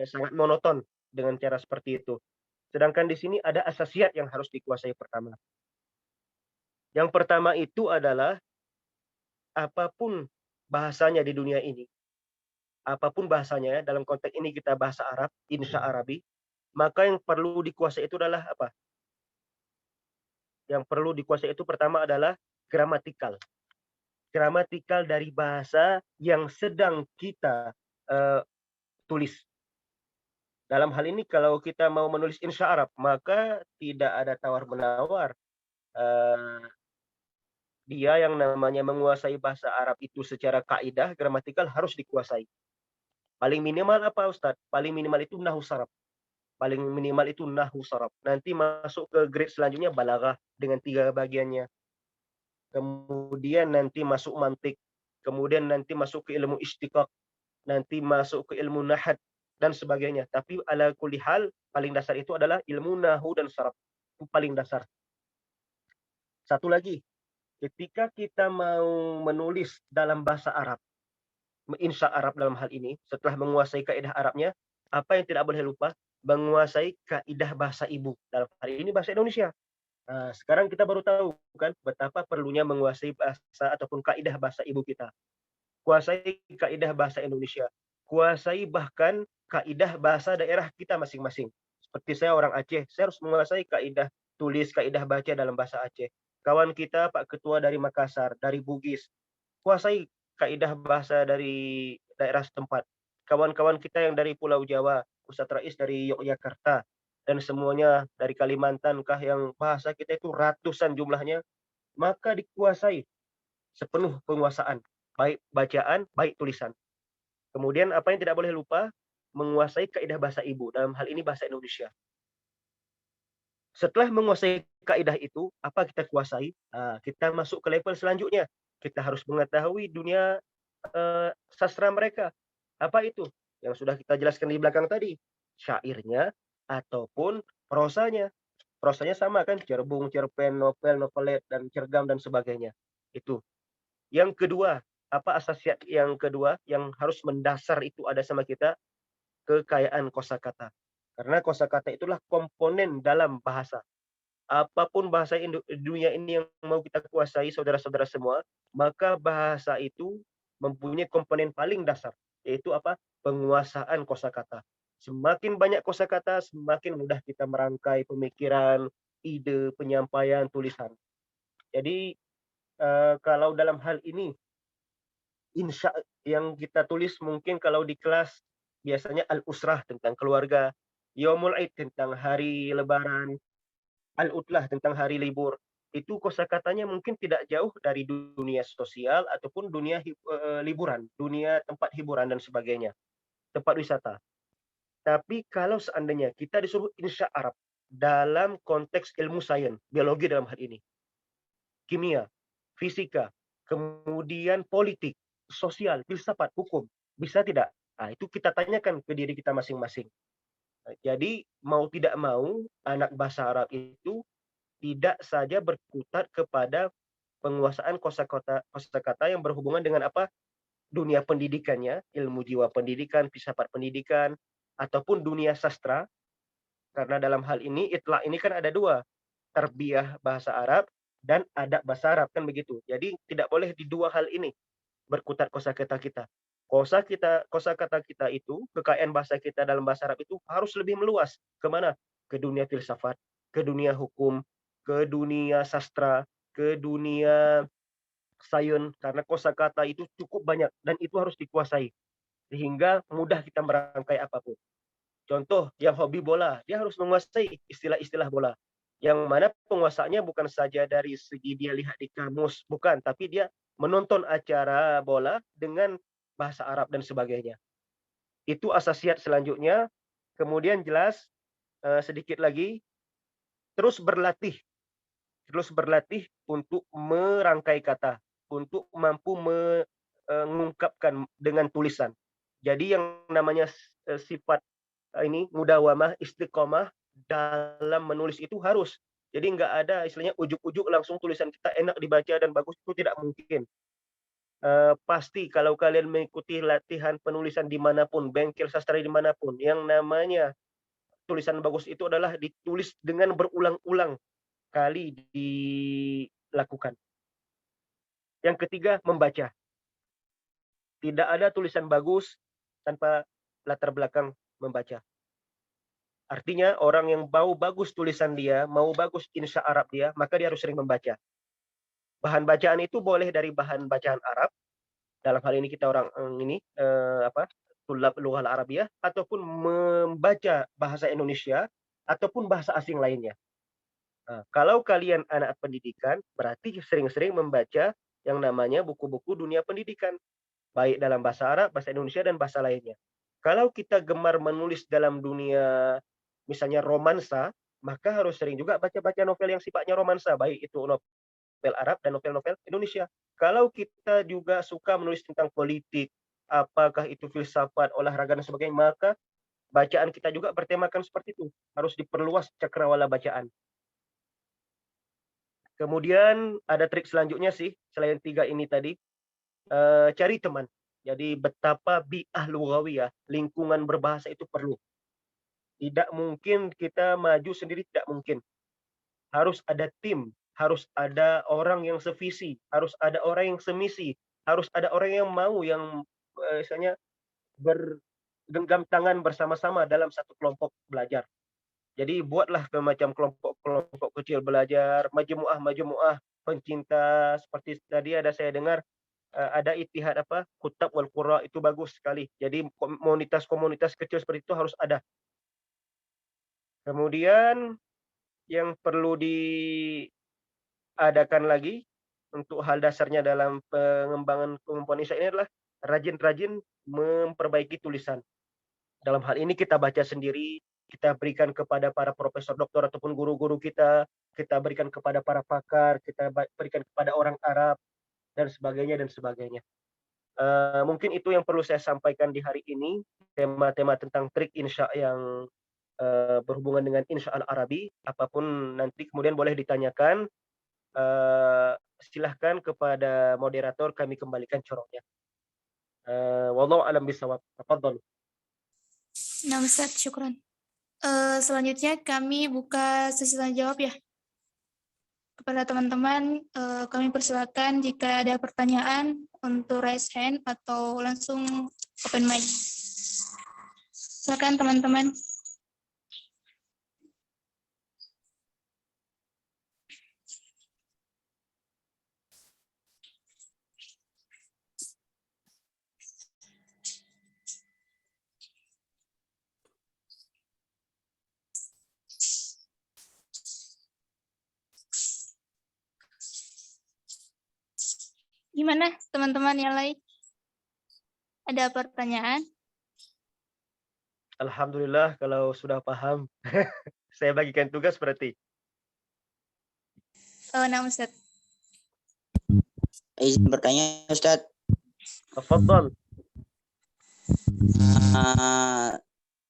sangat monoton dengan cara seperti itu. Sedangkan di sini ada asasiat yang harus dikuasai pertama. Yang pertama itu adalah apapun bahasanya di dunia ini, apapun bahasanya, dalam konteks ini kita bahasa Arab, insya Arabi, maka yang perlu dikuasai itu adalah apa? Yang perlu dikuasai itu pertama adalah gramatikal. Gramatikal dari bahasa yang sedang kita tulis. Dalam hal ini kalau kita mau menulis insya Arab, maka tidak ada tawar-menawar. Dia yang namanya menguasai bahasa Arab itu secara kaidah, gramatikal harus dikuasai. Paling minimal apa Ustadz? Paling minimal itu nahwu saraf. Paling minimal itu nahwu saraf. Nanti masuk ke grade selanjutnya balaghah dengan 3 bagiannya. Kemudian nanti masuk mantik. Kemudian nanti masuk ke ilmu istiqaq. Nanti masuk ke ilmu nahad dan sebagainya. Tapi ala kulli hal, paling dasar itu adalah ilmu nahwu dan saraf. Itu paling dasar. Satu lagi, ketika kita mau menulis dalam bahasa Arab, insya Arab dalam hal ini, setelah menguasai kaidah Arabnya, apa yang tidak boleh lupa? Menguasai kaidah bahasa ibu. Dalam hal ini bahasa Indonesia. Nah, sekarang kita baru tahu kan betapa perlunya menguasai bahasa ataupun kaidah bahasa ibu kita. Kuasai kaidah bahasa Indonesia. Kuasai bahkan kaidah bahasa daerah kita masing-masing. Seperti saya orang Aceh, saya harus menguasai kaidah tulis, kaidah baca dalam bahasa Aceh. Kawan kita Pak Ketua dari Makassar, dari Bugis, kuasai kaidah bahasa dari daerah setempat. Kawan-kawan kita yang dari Pulau Jawa, Ustadz Rais dari Yogyakarta, dan semuanya dari Kalimantan kah yang bahasa kita itu ratusan jumlahnya, maka dikuasai sepenuh penguasaan, baik bacaan, baik tulisan. Kemudian apa yang tidak boleh lupa, menguasai kaidah bahasa ibu, dalam hal ini bahasa Indonesia. Setelah menguasai kaidah itu, apa kita kuasai? Nah, kita masuk ke level selanjutnya. Kita harus mengetahui dunia sastra mereka. Apa itu? Yang sudah kita jelaskan di belakang tadi. Syairnya ataupun prosanya. Prosanya sama kan? Cerbung, cerpen, novel, novelet, dan cergam, dan sebagainya. Itu. Yang kedua, apa asasiat yang kedua yang harus mendasar itu ada sama kita? Kekayaan kosakata. Karena kosakata itulah komponen dalam bahasa. Apapun bahasa dunia ini yang mau kita kuasai, saudara-saudara semua, maka bahasa itu mempunyai komponen paling dasar, yaitu apa? Penguasaan kosakata. Semakin banyak kosakata, semakin mudah kita merangkai pemikiran, ide, penyampaian, tulisan. Jadi kalau dalam hal ini, insya yang kita tulis mungkin kalau di kelas biasanya al-usrah tentang keluarga, yaumul aid tentang hari lebaran, al-utlah tentang hari libur, itu kosakatanya mungkin tidak jauh dari dunia sosial ataupun dunia liburan, dunia tempat hiburan dan sebagainya, tempat wisata. Tapi kalau seandainya kita disuruh insya Arab dalam konteks ilmu sains, biologi dalam hal ini, kimia, fisika, kemudian politik, sosial, filsafat, hukum, bisa tidak? Nah, itu kita tanyakan ke diri kita masing-masing. Jadi mau tidak mau anak bahasa Arab itu tidak saja berkutat kepada penguasaan kosakata yang berhubungan dengan apa? Dunia pendidikannya, ilmu jiwa pendidikan, filsafat pendidikan, ataupun dunia sastra. Karena dalam hal ini, itlaq ini kan ada dua, tarbiyah bahasa Arab dan adab bahasa Arab, kan begitu. Jadi tidak boleh di dua hal ini berkutat kosakata kita. Kosakata kita itu, kekayaan bahasa kita dalam bahasa Arab itu harus lebih meluas. Kemana? Ke dunia filsafat, ke dunia hukum, ke dunia sastra, ke dunia sains, karena kosakata itu cukup banyak dan itu harus dikuasai sehingga mudah kita merangkai apapun. Contoh, yang hobi bola, dia harus menguasai istilah-istilah bola. Yang mana penguasaannya bukan saja dari segi dia lihat di kamus, bukan, tapi dia menonton acara bola dengan bahasa Arab dan sebagainya. Itu asasiat selanjutnya. Kemudian jelas sedikit lagi, terus berlatih untuk merangkai kata, untuk mampu mengungkapkan dengan tulisan. Jadi yang namanya sifat ini mudawamah, istiqomah dalam menulis itu harus. Jadi nggak ada istilahnya ujuk-ujuk langsung tulisan kita enak dibaca dan bagus, itu tidak mungkin. Pasti kalau kalian mengikuti latihan penulisan dimanapun, bengkel sastra dimanapun, yang namanya tulisan bagus itu adalah ditulis dengan berulang-ulang kali dilakukan. Yang ketiga, membaca. Tidak ada tulisan bagus tanpa latar belakang membaca. Artinya orang yang mau bagus tulisan dia, mau bagus insya Arab dia, maka dia harus sering membaca. Bahan bacaan itu boleh dari bahan bacaan Arab, dalam hal ini kita orang tulab lughah Arabiyah, ataupun membaca bahasa Indonesia ataupun bahasa asing lainnya. Nah, kalau kalian anak pendidikan, berarti sering-sering membaca yang namanya buku-buku dunia pendidikan, baik dalam bahasa Arab, bahasa Indonesia, dan bahasa lainnya. Kalau kita gemar menulis dalam dunia misalnya romansa, maka harus sering juga baca-baca novel yang sifatnya romansa, baik itu novel Arab dan novel-novel Indonesia. Kalau kita juga suka menulis tentang politik, apakah itu filsafat, olahraga, dan sebagainya, maka bacaan kita juga bertemakan seperti itu. Harus diperluas cakrawala bacaan. Kemudian ada trik selanjutnya sih, selain 3 ini tadi, cari teman. Jadi betapa bi'ah lughawiyah, lingkungan berbahasa itu perlu. Tidak mungkin kita maju sendiri, tidak mungkin. Harus ada tim, harus ada orang yang sevisi, harus ada orang yang semisi, harus ada orang yang mau yang misalnya bergenggam tangan bersama-sama dalam satu kelompok belajar. Jadi buatlah semacam kelompok-kelompok kecil belajar, majmuah-majmuah pencinta, seperti tadi ada saya dengar ada Ittihad Kutab wal Qurra, itu bagus sekali. Jadi komunitas-komunitas kecil seperti itu harus ada. Kemudian yang perlu diadakan lagi untuk hal dasarnya dalam pengembangan kemampuan Insya ini adalah rajin-rajin memperbaiki tulisan. Dalam hal ini kita baca sendiri, kita berikan kepada para profesor doktor ataupun guru-guru kita berikan kepada para pakar, kita berikan kepada orang Arab, dan sebagainya dan sebagainya. Mungkin itu yang perlu saya sampaikan di hari ini, tema-tema tentang trik insya yang berhubungan dengan insya al-Arabi. Apapun nanti kemudian boleh ditanyakan, silahkan kepada moderator, kami kembalikan corongnya. Wallahu a'lam bishawab. Tafadhalu. Nah, Ustaz, syukran. Selanjutnya kami buka sesi tanya jawab ya. Kepada teman-teman, kami persilakan jika ada pertanyaan untuk raise hand atau langsung open mic. Silakan teman-teman. Gimana teman-teman yang lain? Ada pertanyaan? Alhamdulillah kalau sudah paham. Saya bagikan tugas berarti. Nah, Ustaz. Izin bertanya, Ustaz. Tafadhal.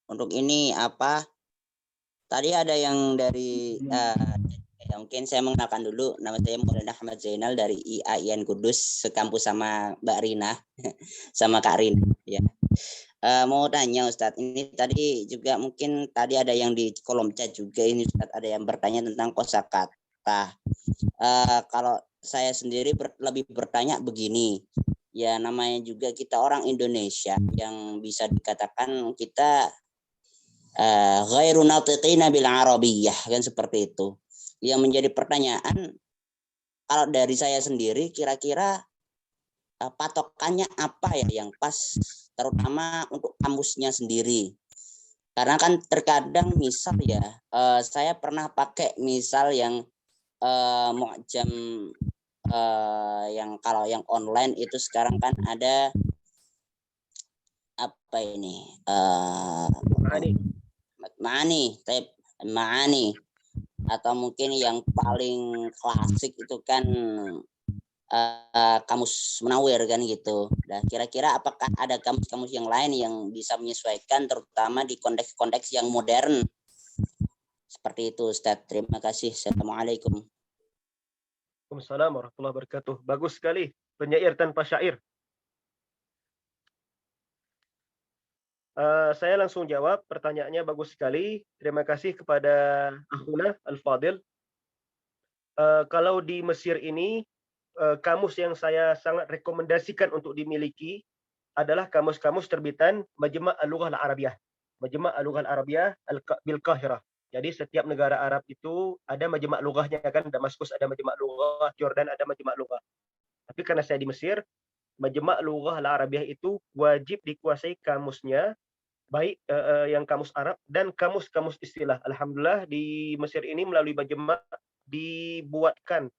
Untuk ini apa? Tadi ada yang dari mungkin saya mengenalkan dulu, nama saya Maulana Ahmad Zainal dari IAIN Kudus, sekampus sama Mbak Rina, sama Kak Rina. Ya. Mau tanya Ustadz, ini tadi juga mungkin tadi ada yang di kolom chat juga ini Ustadz, ada yang bertanya tentang kosakata. Kalau saya sendiri lebih bertanya begini, ya namanya juga kita orang Indonesia yang bisa dikatakan kita ghairu natiqina bil arabiyyah, kan seperti itu. Yang menjadi pertanyaan, kalau dari saya sendiri kira-kira patokannya apa ya yang pas, terutama untuk kamusnya sendiri. Karena kan terkadang misal ya, saya pernah pakai misal yang mu'jam yang kalau yang online itu sekarang kan ada apa ini? Ma'ani. Atau mungkin yang paling klasik itu kan kamus Munawwir kan gitu. Nah, kira-kira apakah ada kamus-kamus yang lain yang bisa menyesuaikan terutama di konteks-konteks yang modern? Seperti itu Ustaz. Terima kasih. Assalamualaikum. Waalaikumsalam warahmatullahi wabarakatuh. Bagus sekali. Penyair tanpa syair. Saya langsung jawab, pertanyaannya bagus sekali. Terima kasih kepada Akhuna Al-Fadil. Kalau di Mesir ini, kamus yang saya sangat rekomendasikan untuk dimiliki adalah kamus-kamus terbitan Majma' Al-Lughah Al-Arabiyah. Majma' Al-Lughah Al-Arabiyah bil Qahirah. Jadi setiap negara Arab itu ada majma' lughahnya kan, Damaskus ada majma' lughah, Jordan ada majma' lughah. Tapi karena saya di Mesir, Majma' Lughah Al-Arabiyah itu wajib dikuasai kamusnya, baik yang kamus Arab dan kamus-kamus istilah. Alhamdulillah di Mesir ini melalui Majma' dibuatkan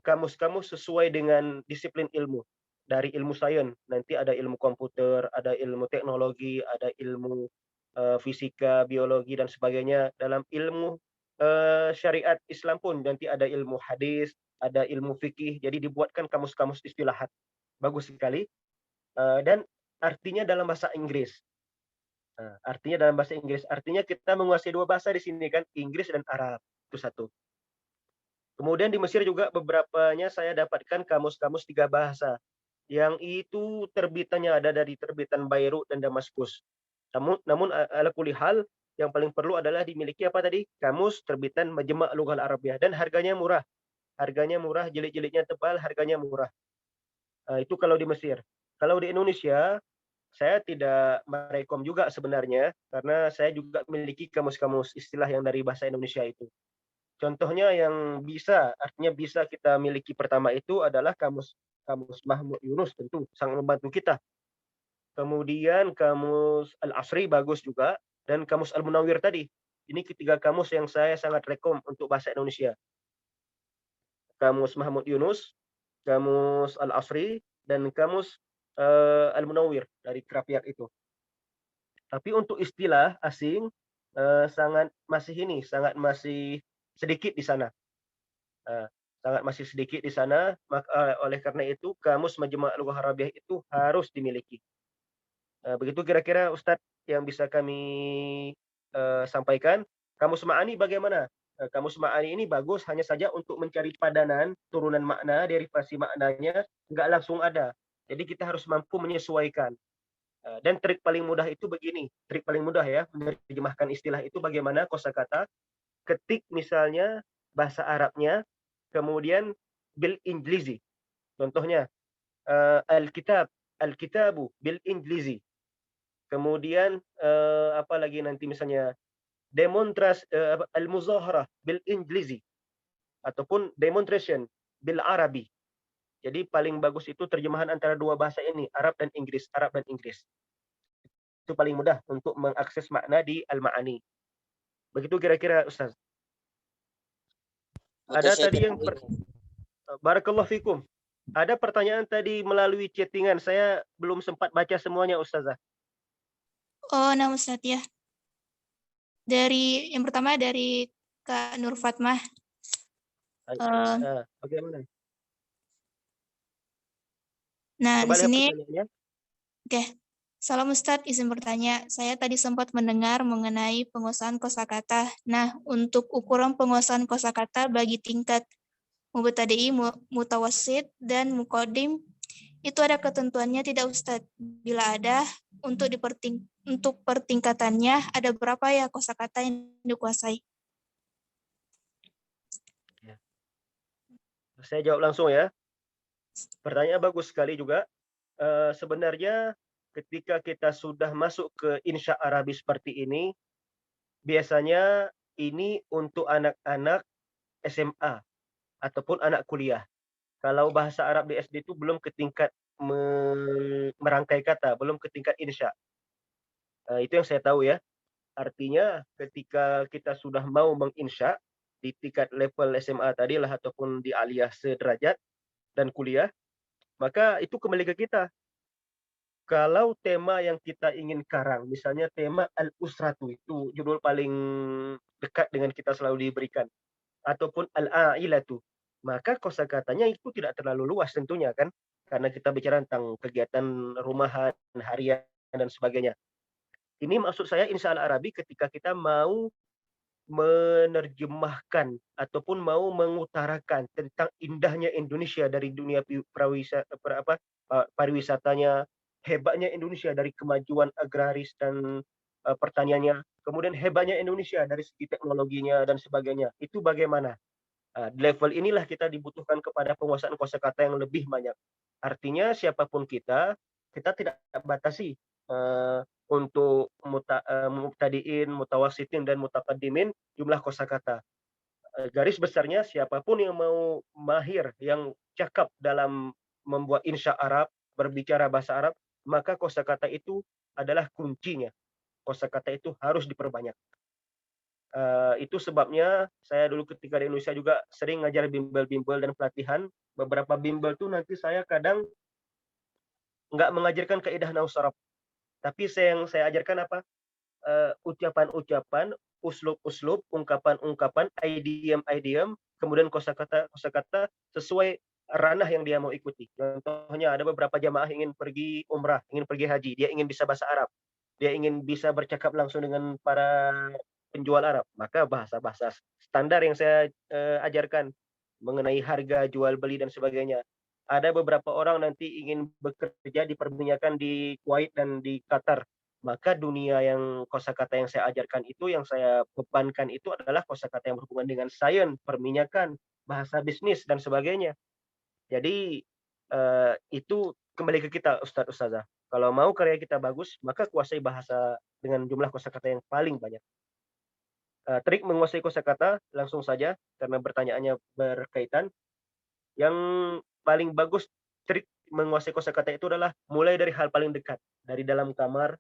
kamus-kamus sesuai dengan disiplin ilmu. Dari ilmu sains, nanti ada ilmu komputer, ada ilmu teknologi, ada ilmu fisika, biologi dan sebagainya. Dalam ilmu syariat Islam pun nanti ada ilmu hadis, ada ilmu fikih. Jadi dibuatkan kamus-kamus istilahat. Bagus sekali. Dan artinya dalam bahasa Inggris. Artinya dalam bahasa Inggris. Artinya kita menguasai dua bahasa di sini kan, Inggris dan Arab. Itu satu. Kemudian di Mesir juga beberapanya saya dapatkan kamus-kamus 3 bahasa, yang itu terbitannya ada dari terbitan Beirut dan Damaskus. Namun ala kulli hal, yang paling perlu adalah dimiliki apa tadi? Kamus terbitan Majma' Lughal Arabiyah, dan harganya murah. Harganya murah, jilid-jilidnya tebal, harganya murah. Itu kalau di Mesir. Kalau di Indonesia, saya tidak merekom juga sebenarnya, karena saya juga memiliki kamus-kamus istilah yang dari bahasa Indonesia itu. Contohnya yang bisa, artinya bisa kita miliki pertama itu adalah kamus kamus Mahmud Yunus, tentu sangat membantu kita. Kemudian kamus Al-Asri bagus juga, dan kamus Al-Munawwir tadi. Ini ketiga kamus yang saya sangat rekom untuk bahasa Indonesia. Kamus Mahmud Yunus, kamus Al-Asri, dan kamus Al-Munawwir dari Krapiak itu. Tapi untuk istilah asing sangat masih sedikit di sana. Sangat masih sedikit di sana, oleh karena itu kamus Majma' Lughah Arabiyah itu harus dimiliki. Begitu kira-kira Ustadz yang bisa kami sampaikan. Kamus Ma'ani bagaimana? Kamus Ma'ani ini bagus hanya saja untuk mencari padanan, turunan makna, derivasi maknanya nggak langsung ada. Jadi kita harus mampu menyesuaikan. Dan trik paling mudah itu begini, trik paling mudah ya menerjemahkan istilah itu bagaimana kosakata, ketik misalnya bahasa Arabnya, kemudian bil Injlizi. Contohnya al-kitabu bil Injlizi. Kemudian apa lagi nanti misalnya al-muzaharah bil Injlizi ataupun demonstration bil Arabi. Jadi paling bagus itu terjemahan antara dua bahasa ini, Arab dan Inggris, Arab dan Inggris. Itu paling mudah untuk mengakses makna di Al-Ma'ani. Begitu kira-kira Ustaz. Ada tadi yang Barakallahu fikum. Ada pertanyaan tadi melalui chattingan. Saya belum sempat baca semuanya Ustazah. Oh, nah Ustadz ya. Yang pertama dari Kak Nur Fatmah. Bagaimana? Nah, Coba di lihat sini, pertanyaannya. oke. Salam Ustadz, izin bertanya. Saya tadi sempat mendengar mengenai penguasaan kosakata. Nah, untuk ukuran penguasaan kosakata bagi tingkat mubtadi'i, mutawassit, dan muqaddim, itu ada ketentuannya tidak Ustadz? Bila ada, untuk pertingkatannya ada berapa ya kosakata yang dikuasai? Saya jawab langsung ya. Pertanyaan bagus sekali juga. Sebenarnya ketika kita sudah masuk ke insya Arabi seperti ini, biasanya ini untuk anak-anak SMA ataupun anak kuliah. Kalau bahasa Arab di SD itu belum ke tingkat merangkai kata, belum ke tingkat insya. Itu yang saya tahu ya. Artinya ketika kita sudah mau menginsya di tingkat level SMA tadilah ataupun di aliyah sederajat dan kuliah, maka itu kembali ke kita. Kalau tema yang kita ingin karang, misalnya tema Al-Usratu, itu judul paling dekat dengan kita selalu diberikan, ataupun Al-A'ilatu, maka kosakatanya itu tidak terlalu luas tentunya kan, karena kita bicara tentang kegiatan rumahan, harian, dan sebagainya. Ini maksud saya insya Allah Arabi ketika kita mau menerjemahkan ataupun mau mengutarakan tentang indahnya Indonesia dari dunia pariwisatanya, hebatnya Indonesia dari kemajuan agraris dan pertaniannya, kemudian hebatnya Indonesia dari segi teknologinya dan sebagainya. Itu bagaimana? Level inilah kita dibutuhkan kepada penguasaan kosakata yang lebih banyak. Artinya siapapun kita tidak batasi untuk mubtadiin, mutawasitin, dan mutaqaddimin jumlah kosakata. Garis besarnya siapapun yang mau mahir, yang cakap dalam membuat insya Arab, berbicara bahasa Arab, maka kosakata itu adalah kuncinya. Kosakata itu harus diperbanyak. Itu sebabnya saya dulu ketika di Indonesia juga sering ngajar bimbel-bimbel dan pelatihan. Beberapa bimbel tuh nanti saya kadang nggak mengajarkan kaidah nahwu sharaf, tapi yang saya ajarkan apa? Ucapan-ucapan, uslub-uslub, ungkapan-ungkapan, idiom-idiom, kemudian kosakata sesuai ranah yang dia mau ikuti. Contohnya ada beberapa jamaah ingin pergi umrah, ingin pergi haji, dia ingin bisa bahasa Arab, dia ingin bisa bercakap langsung dengan para penjual Arab, maka bahasa-bahasa standar yang saya ajarkan. mengenai harga jual beli dan sebagainya. Ada beberapa orang nanti ingin bekerja di perminyakan di Kuwait dan di Qatar. Maka dunia yang kosakata yang saya ajarkan itu, yang saya bebankan itu adalah kosakata yang berhubungan dengan sains, perminyakan, bahasa bisnis dan sebagainya. Jadi itu kembali ke kita Ustadz Ustazah. Kalau mau karya kita bagus, maka kuasai bahasa dengan jumlah kosakata yang paling banyak. Trik menguasai kosakata, langsung saja karena pertanyaannya berkaitan. Yang paling bagus trik menguasai kosakata itu adalah mulai dari hal paling dekat, dari dalam kamar,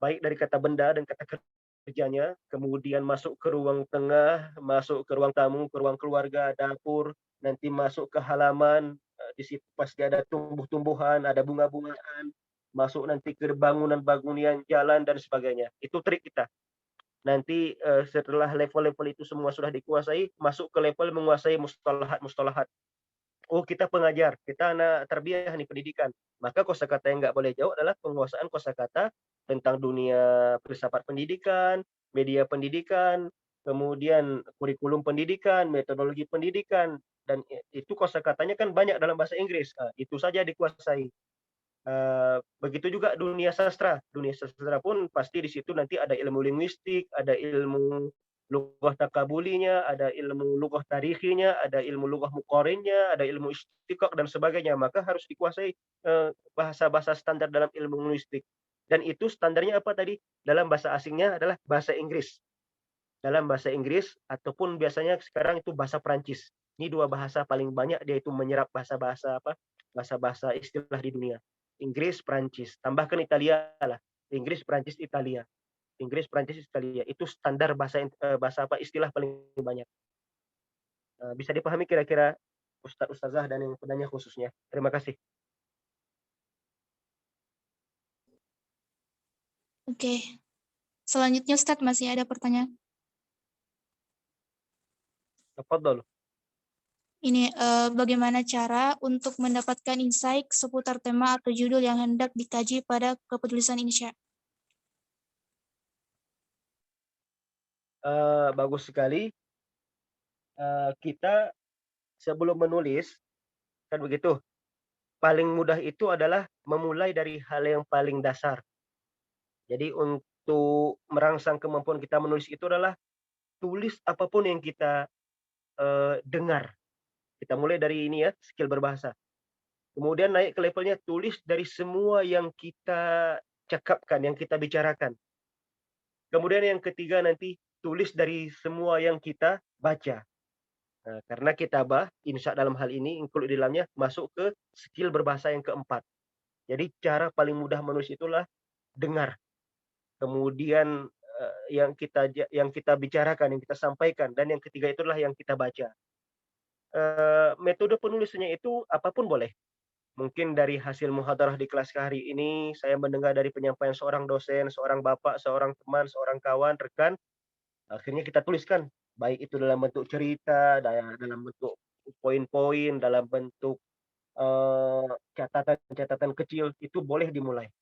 baik dari kata benda dan kata kerjanya, kemudian masuk ke ruang tengah, masuk ke ruang tamu, ke ruang keluarga, dapur, nanti masuk ke halaman, di situ pasti ada tumbuh-tumbuhan, ada bunga-bungaan, masuk nanti ke bangunan-bangunan, jalan dan sebagainya. Itu trik kita. Nanti setelah level-level itu semua sudah dikuasai, masuk ke level menguasai mustalahat-mustalahat. Oh, kita pengajar, kita anak tarbiyah nih, pendidikan. Maka kosakata yang nggak boleh jauh adalah penguasaan kosakata tentang dunia filsafat pendidikan, media pendidikan, kemudian kurikulum pendidikan, metodologi pendidikan, dan itu kosakatanya kan banyak dalam bahasa Inggris. Itu saja dikuasai. Begitu juga dunia sastra. Dunia sastra pun pasti di situ nanti ada ilmu linguistik, ada ilmu lughah takabulinya, ada ilmu lughah tarikhinya, ada ilmu lughah muqarinnya, ada ilmu istiqaq dan sebagainya. Maka harus dikuasai bahasa-bahasa standar dalam ilmu linguistik. Dan itu standarnya apa tadi? Dalam bahasa asingnya adalah bahasa Inggris. Dalam bahasa Inggris ataupun biasanya sekarang itu bahasa Prancis. Ini dua bahasa paling banyak dia itu menyerap bahasa-bahasa apa? Bahasa-bahasa istilah di dunia. Inggris, Prancis. Tambahkan Italia lah. Inggris, Prancis, Italia. Inggris, Prancis, Italia. Itu standar bahasa apa istilah paling banyak. Bisa dipahami kira-kira Ustadz Ustazah dan yang penanya khususnya. Terima kasih. Oke. Selanjutnya Ustadz masih ada pertanyaan. Tafadhol. Ini bagaimana cara untuk mendapatkan insight seputar tema atau judul yang hendak dikaji pada kepenulisan insya? Bagus sekali. Kita sebelum menulis, kan begitu. Paling mudah itu adalah memulai dari hal yang paling dasar. Jadi untuk merangsang kemampuan kita menulis itu adalah tulis apapun yang kita dengar. Kita mulai dari ini ya, skill berbahasa. Kemudian naik ke levelnya tulis dari semua yang kita cakapkan, yang kita bicarakan. Kemudian yang ketiga nanti tulis dari semua yang kita baca. Nah, karena kitabah, insya dalam hal ini include di dalamnya masuk ke skill berbahasa yang keempat. Jadi cara paling mudah menulis itulah dengar. Kemudian yang kita bicarakan, yang kita sampaikan, dan yang ketiga itulah yang kita baca. Metode penulisannya itu apapun boleh. Mungkin dari hasil muhadarah di kelas hari ini, saya mendengar dari penyampaian seorang dosen, seorang bapak, seorang teman, seorang kawan, rekan, akhirnya kita tuliskan. Baik itu dalam bentuk cerita, dalam bentuk poin-poin, dalam bentuk catatan-catatan kecil, itu boleh dimulai.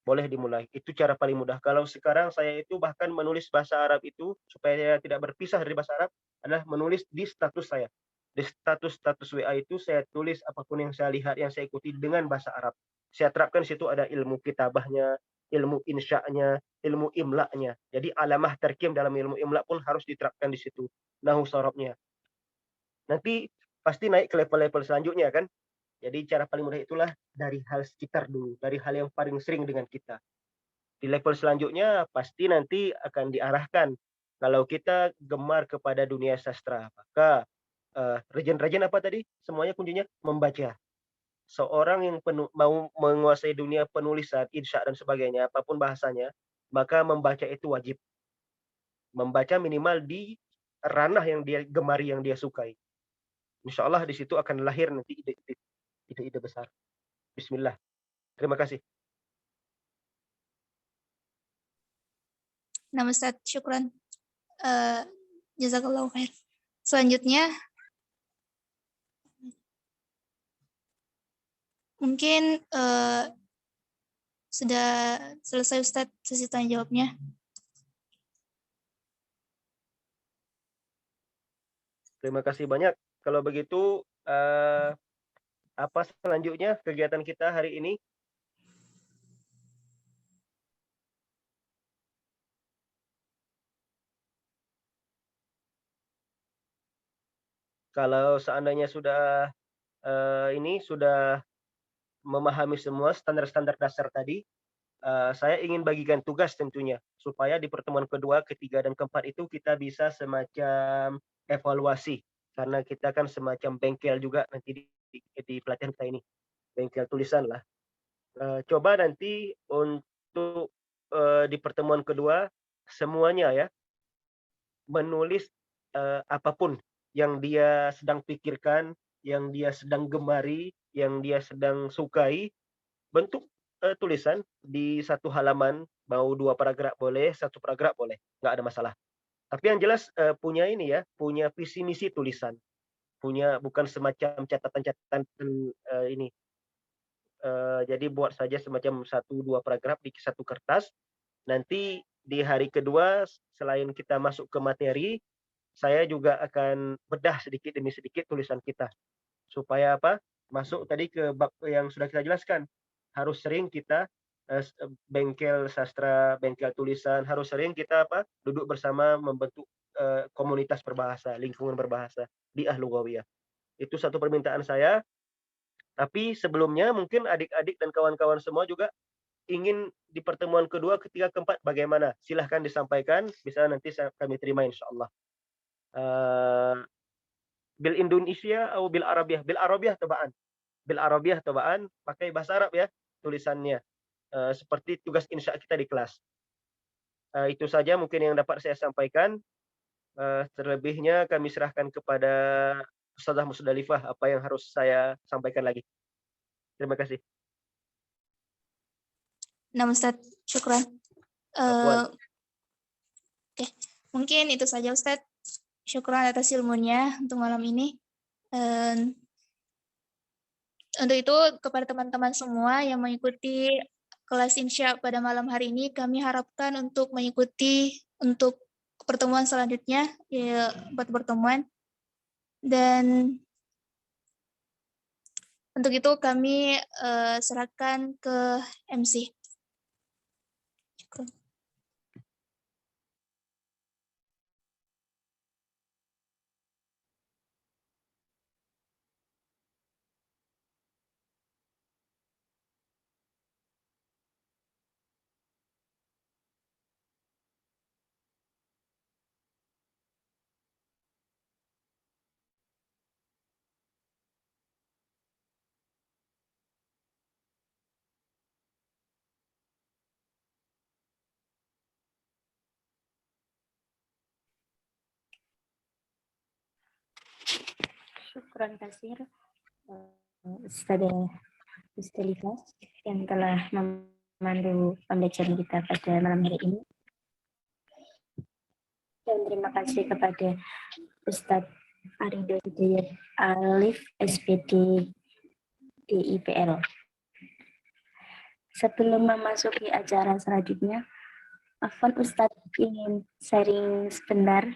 Boleh dimulai. Itu cara paling mudah. Kalau sekarang saya itu bahkan menulis bahasa Arab itu, supaya tidak berpisah dari bahasa Arab, adalah menulis di status saya. Di status WA itu saya tulis apapun yang saya lihat, yang saya ikuti dengan bahasa Arab. Saya terapkan di situ ada ilmu kitabahnya, ilmu insya'nya, ilmu imla'nya. Jadi alamah terkim dalam ilmu imla' pun harus diterapkan di situ. Nahu sorobnya. Nanti pasti naik ke level-level selanjutnya kan. Jadi cara paling mudah itulah dari hal sekitar dulu, dari hal yang paling sering dengan kita. Di level selanjutnya pasti nanti akan diarahkan. Kalau kita gemar kepada dunia sastra, maka regen-regen apa tadi? Semuanya kuncinya membaca. Seorang yang mau menguasai dunia penulisan, insya dan sebagainya, apapun bahasanya, maka membaca itu wajib. Membaca minimal di ranah yang dia gemari, yang dia sukai. Insya Allah di situ akan lahir nanti ide-ide besar. Bismillah. Terima kasih. Nama Ustadz, syukran. Jazakallahu khair. Selanjutnya, mungkin sudah selesai Ustadz sesi tanya jawabnya. Terima kasih banyak. Kalau begitu, apa selanjutnya kegiatan kita hari ini? Kalau seandainya sudah sudah memahami semua standar-standar dasar tadi, saya ingin bagikan tugas tentunya supaya di pertemuan kedua, ketiga, dan keempat itu kita bisa semacam evaluasi karena kita kan semacam bengkel juga nanti di pelatihan kita ini, bengkel tulisan lah. Coba nanti untuk di pertemuan kedua semuanya ya menulis apapun yang dia sedang pikirkan, yang dia sedang gemari, yang dia sedang sukai, bentuk tulisan di satu halaman, mau 2 paragraf boleh, 1 paragraf boleh, nggak ada masalah. Tapi yang jelas punya ini ya, punya visi misi tulisan, punya bukan semacam catatan-catatan ini. Jadi buat saja semacam 1, 2 paragraf di satu kertas. Nanti di hari kedua selain kita masuk ke materi, saya juga akan bedah sedikit demi sedikit tulisan kita. Supaya apa? Masuk tadi ke bab yang sudah kita jelaskan. Harus sering kita bengkel sastra, bengkel tulisan, harus sering kita apa? Duduk bersama membentuk komunitas berbahasa, lingkungan berbahasa di Ahlugawiyah. Itu satu permintaan saya. Tapi sebelumnya mungkin adik-adik dan kawan-kawan semua juga ingin di pertemuan kedua, ketiga, keempat bagaimana? Silahkan disampaikan, bisa nanti kami terima insyaallah. Bil Indonesia atau bil Arabiah? Bil Arabiah tabaan. Bil Arabiah tabaan, pakai bahasa Arab ya tulisannya. Seperti tugas insya kita di kelas. Itu saja mungkin yang dapat saya sampaikan. Terlebihnya kami serahkan kepada Ustazah Musdalifah apa yang harus saya sampaikan lagi. Terima kasih. Nah, Ustadz, syukran. Afwan. Oke, mungkin itu saja Ustadz. Syukran atas ilmunya untuk malam ini. Untuk itu, kepada teman-teman semua yang mengikuti kelas insya pada malam hari ini, kami harapkan untuk mengikuti untuk pertemuan selanjutnya, ya, 4 pertemuan. Dan untuk itu kami serahkan ke MC. Syukran. Syukran kasir Ustazah Musdalifah yang telah memandu pembelajaran kita pada malam hari ini. Dan terima kasih kepada Ustadz Arido Hidayat Alif SPD DIPL. Sebelum memasuki acara selanjutnya, Afwan Ustadz ingin sharing sebentar.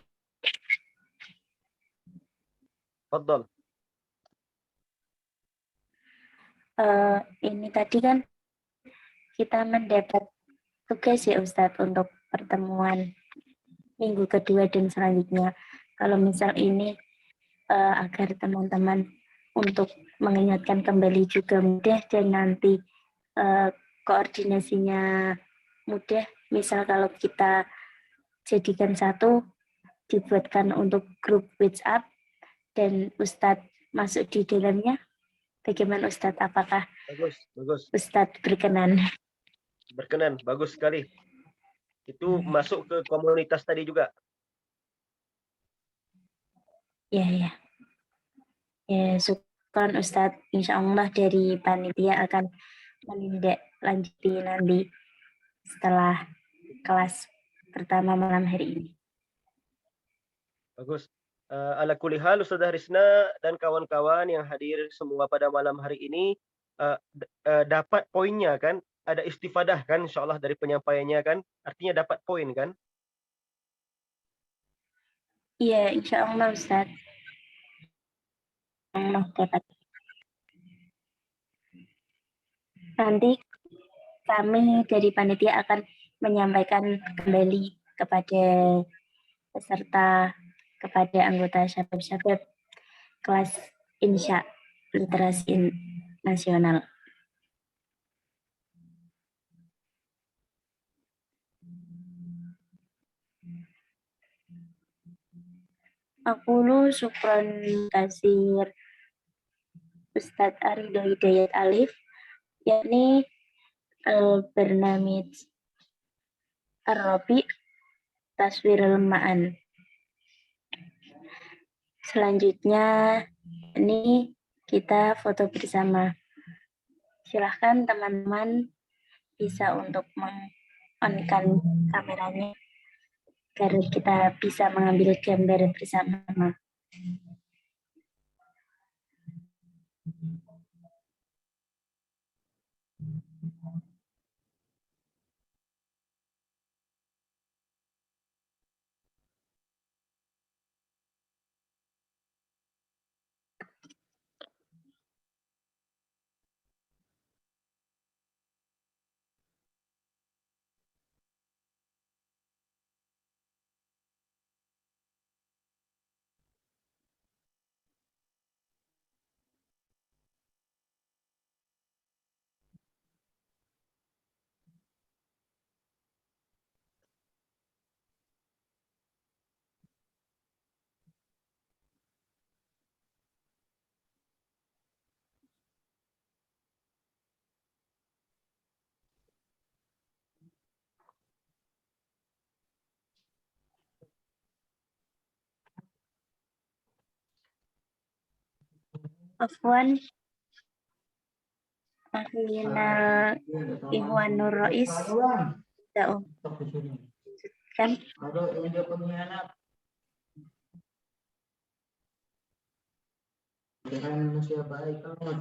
Fadhal. Ini tadi kan kita mendapat tugas ya Ustadz untuk pertemuan minggu kedua dan selanjutnya. Kalau misal ini agar teman-teman untuk mengingatkan kembali juga mudah dan nanti koordinasinya mudah. Misal kalau kita jadikan satu, dibuatkan untuk grup WhatsApp dan Ustadz masuk di dalamnya. Bagaimana Ustadz? Apakah Bagus. Ustadz berkenan? Berkenan, bagus sekali. Itu masuk ke komunitas tadi juga. Ya, syukran Ustadz. Insya Allah dari panitia akan menindaklanjuti nanti setelah kelas pertama malam hari ini. Bagus. Ala kulli hal Ustazah Rizna dan kawan-kawan yang hadir semua pada malam hari ini dapat poinnya kan, ada istifadah kan insyaallah dari penyampaiannya kan, artinya dapat poin kan? Iya, insya Allah Ustadz. dapat. Nanti kami dari panitia akan menyampaikan kembali kepada peserta, kepada anggota syabab-syabab kelas Insya Literasi Nasional. Aqulu syukran kasir Ustadz Arido Hidayat Alif, yakni Al-Barnamij Ar-Rabi Taswirul Ma'an. Selanjutnya, ini kita foto bersama. Silahkan teman-teman bisa untuk meng-on-kan kameranya agar kita bisa mengambil gambar bersama. Afwan, akhirnya Ikhwanur Rais, kan?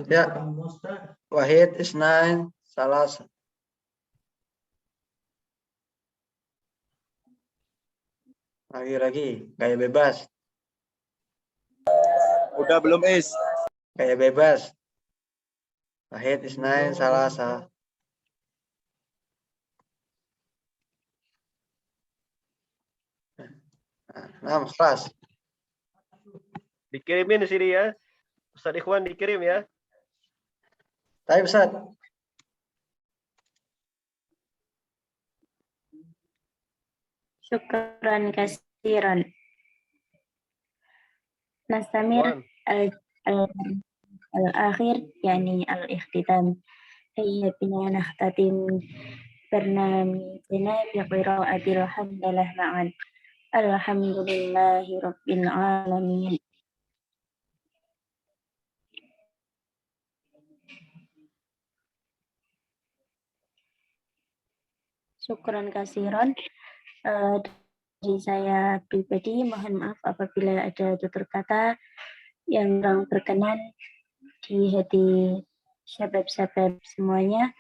Ya, Wahid, Isnain, Salas. Lagi, gaya bebas. Udah belum Is? Gaya bebas. Wahid, Isnain, Salasa. Nah, kelas. Dikirimin di sini ya. Ustaz Ikhwan dikirim ya. Tapi Ustaz. Syukran kasiran. Nastamir al-akhir, yakni al-ikhtitam. Hayya bina nakhtatim barnamijna biqiraatil hamdalah ma'an. Alhamdulillahi rabbil alamin. Syukran kasiran. Dari saya pribadi mohon maaf apabila ada tutur kata yang kurang berkenan di hati syabab-syabab semuanya.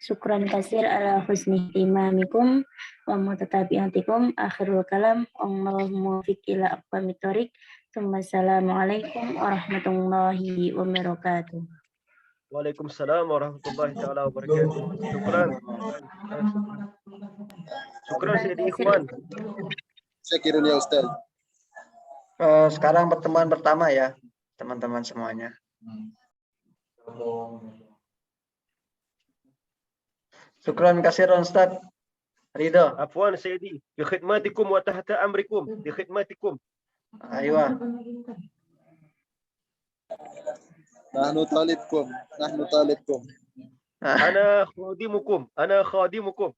Syukran kasir ala husni imamikum wa mutatabi'atikum. Akhirul kalam, Allahumma muwaffiq ila aqwamit thoriq. Assalamualaikum warahmatullahi wabarakatuh. Waalaikumsalam warahmatullahi taala wabarakatuh. Syukran. Syukran Sayyidi Ikhwan. Syakirun ya Ustaz. Sekarang pertemuan pertama ya, teman-teman semuanya. Syukran kasiran Ustaz Ridho. Afwan Sayyidi, bi khidmatikum wa tahta amrikum, bi khidmatikum. Aywa. Nahnu talibkum. Ana khadimukum.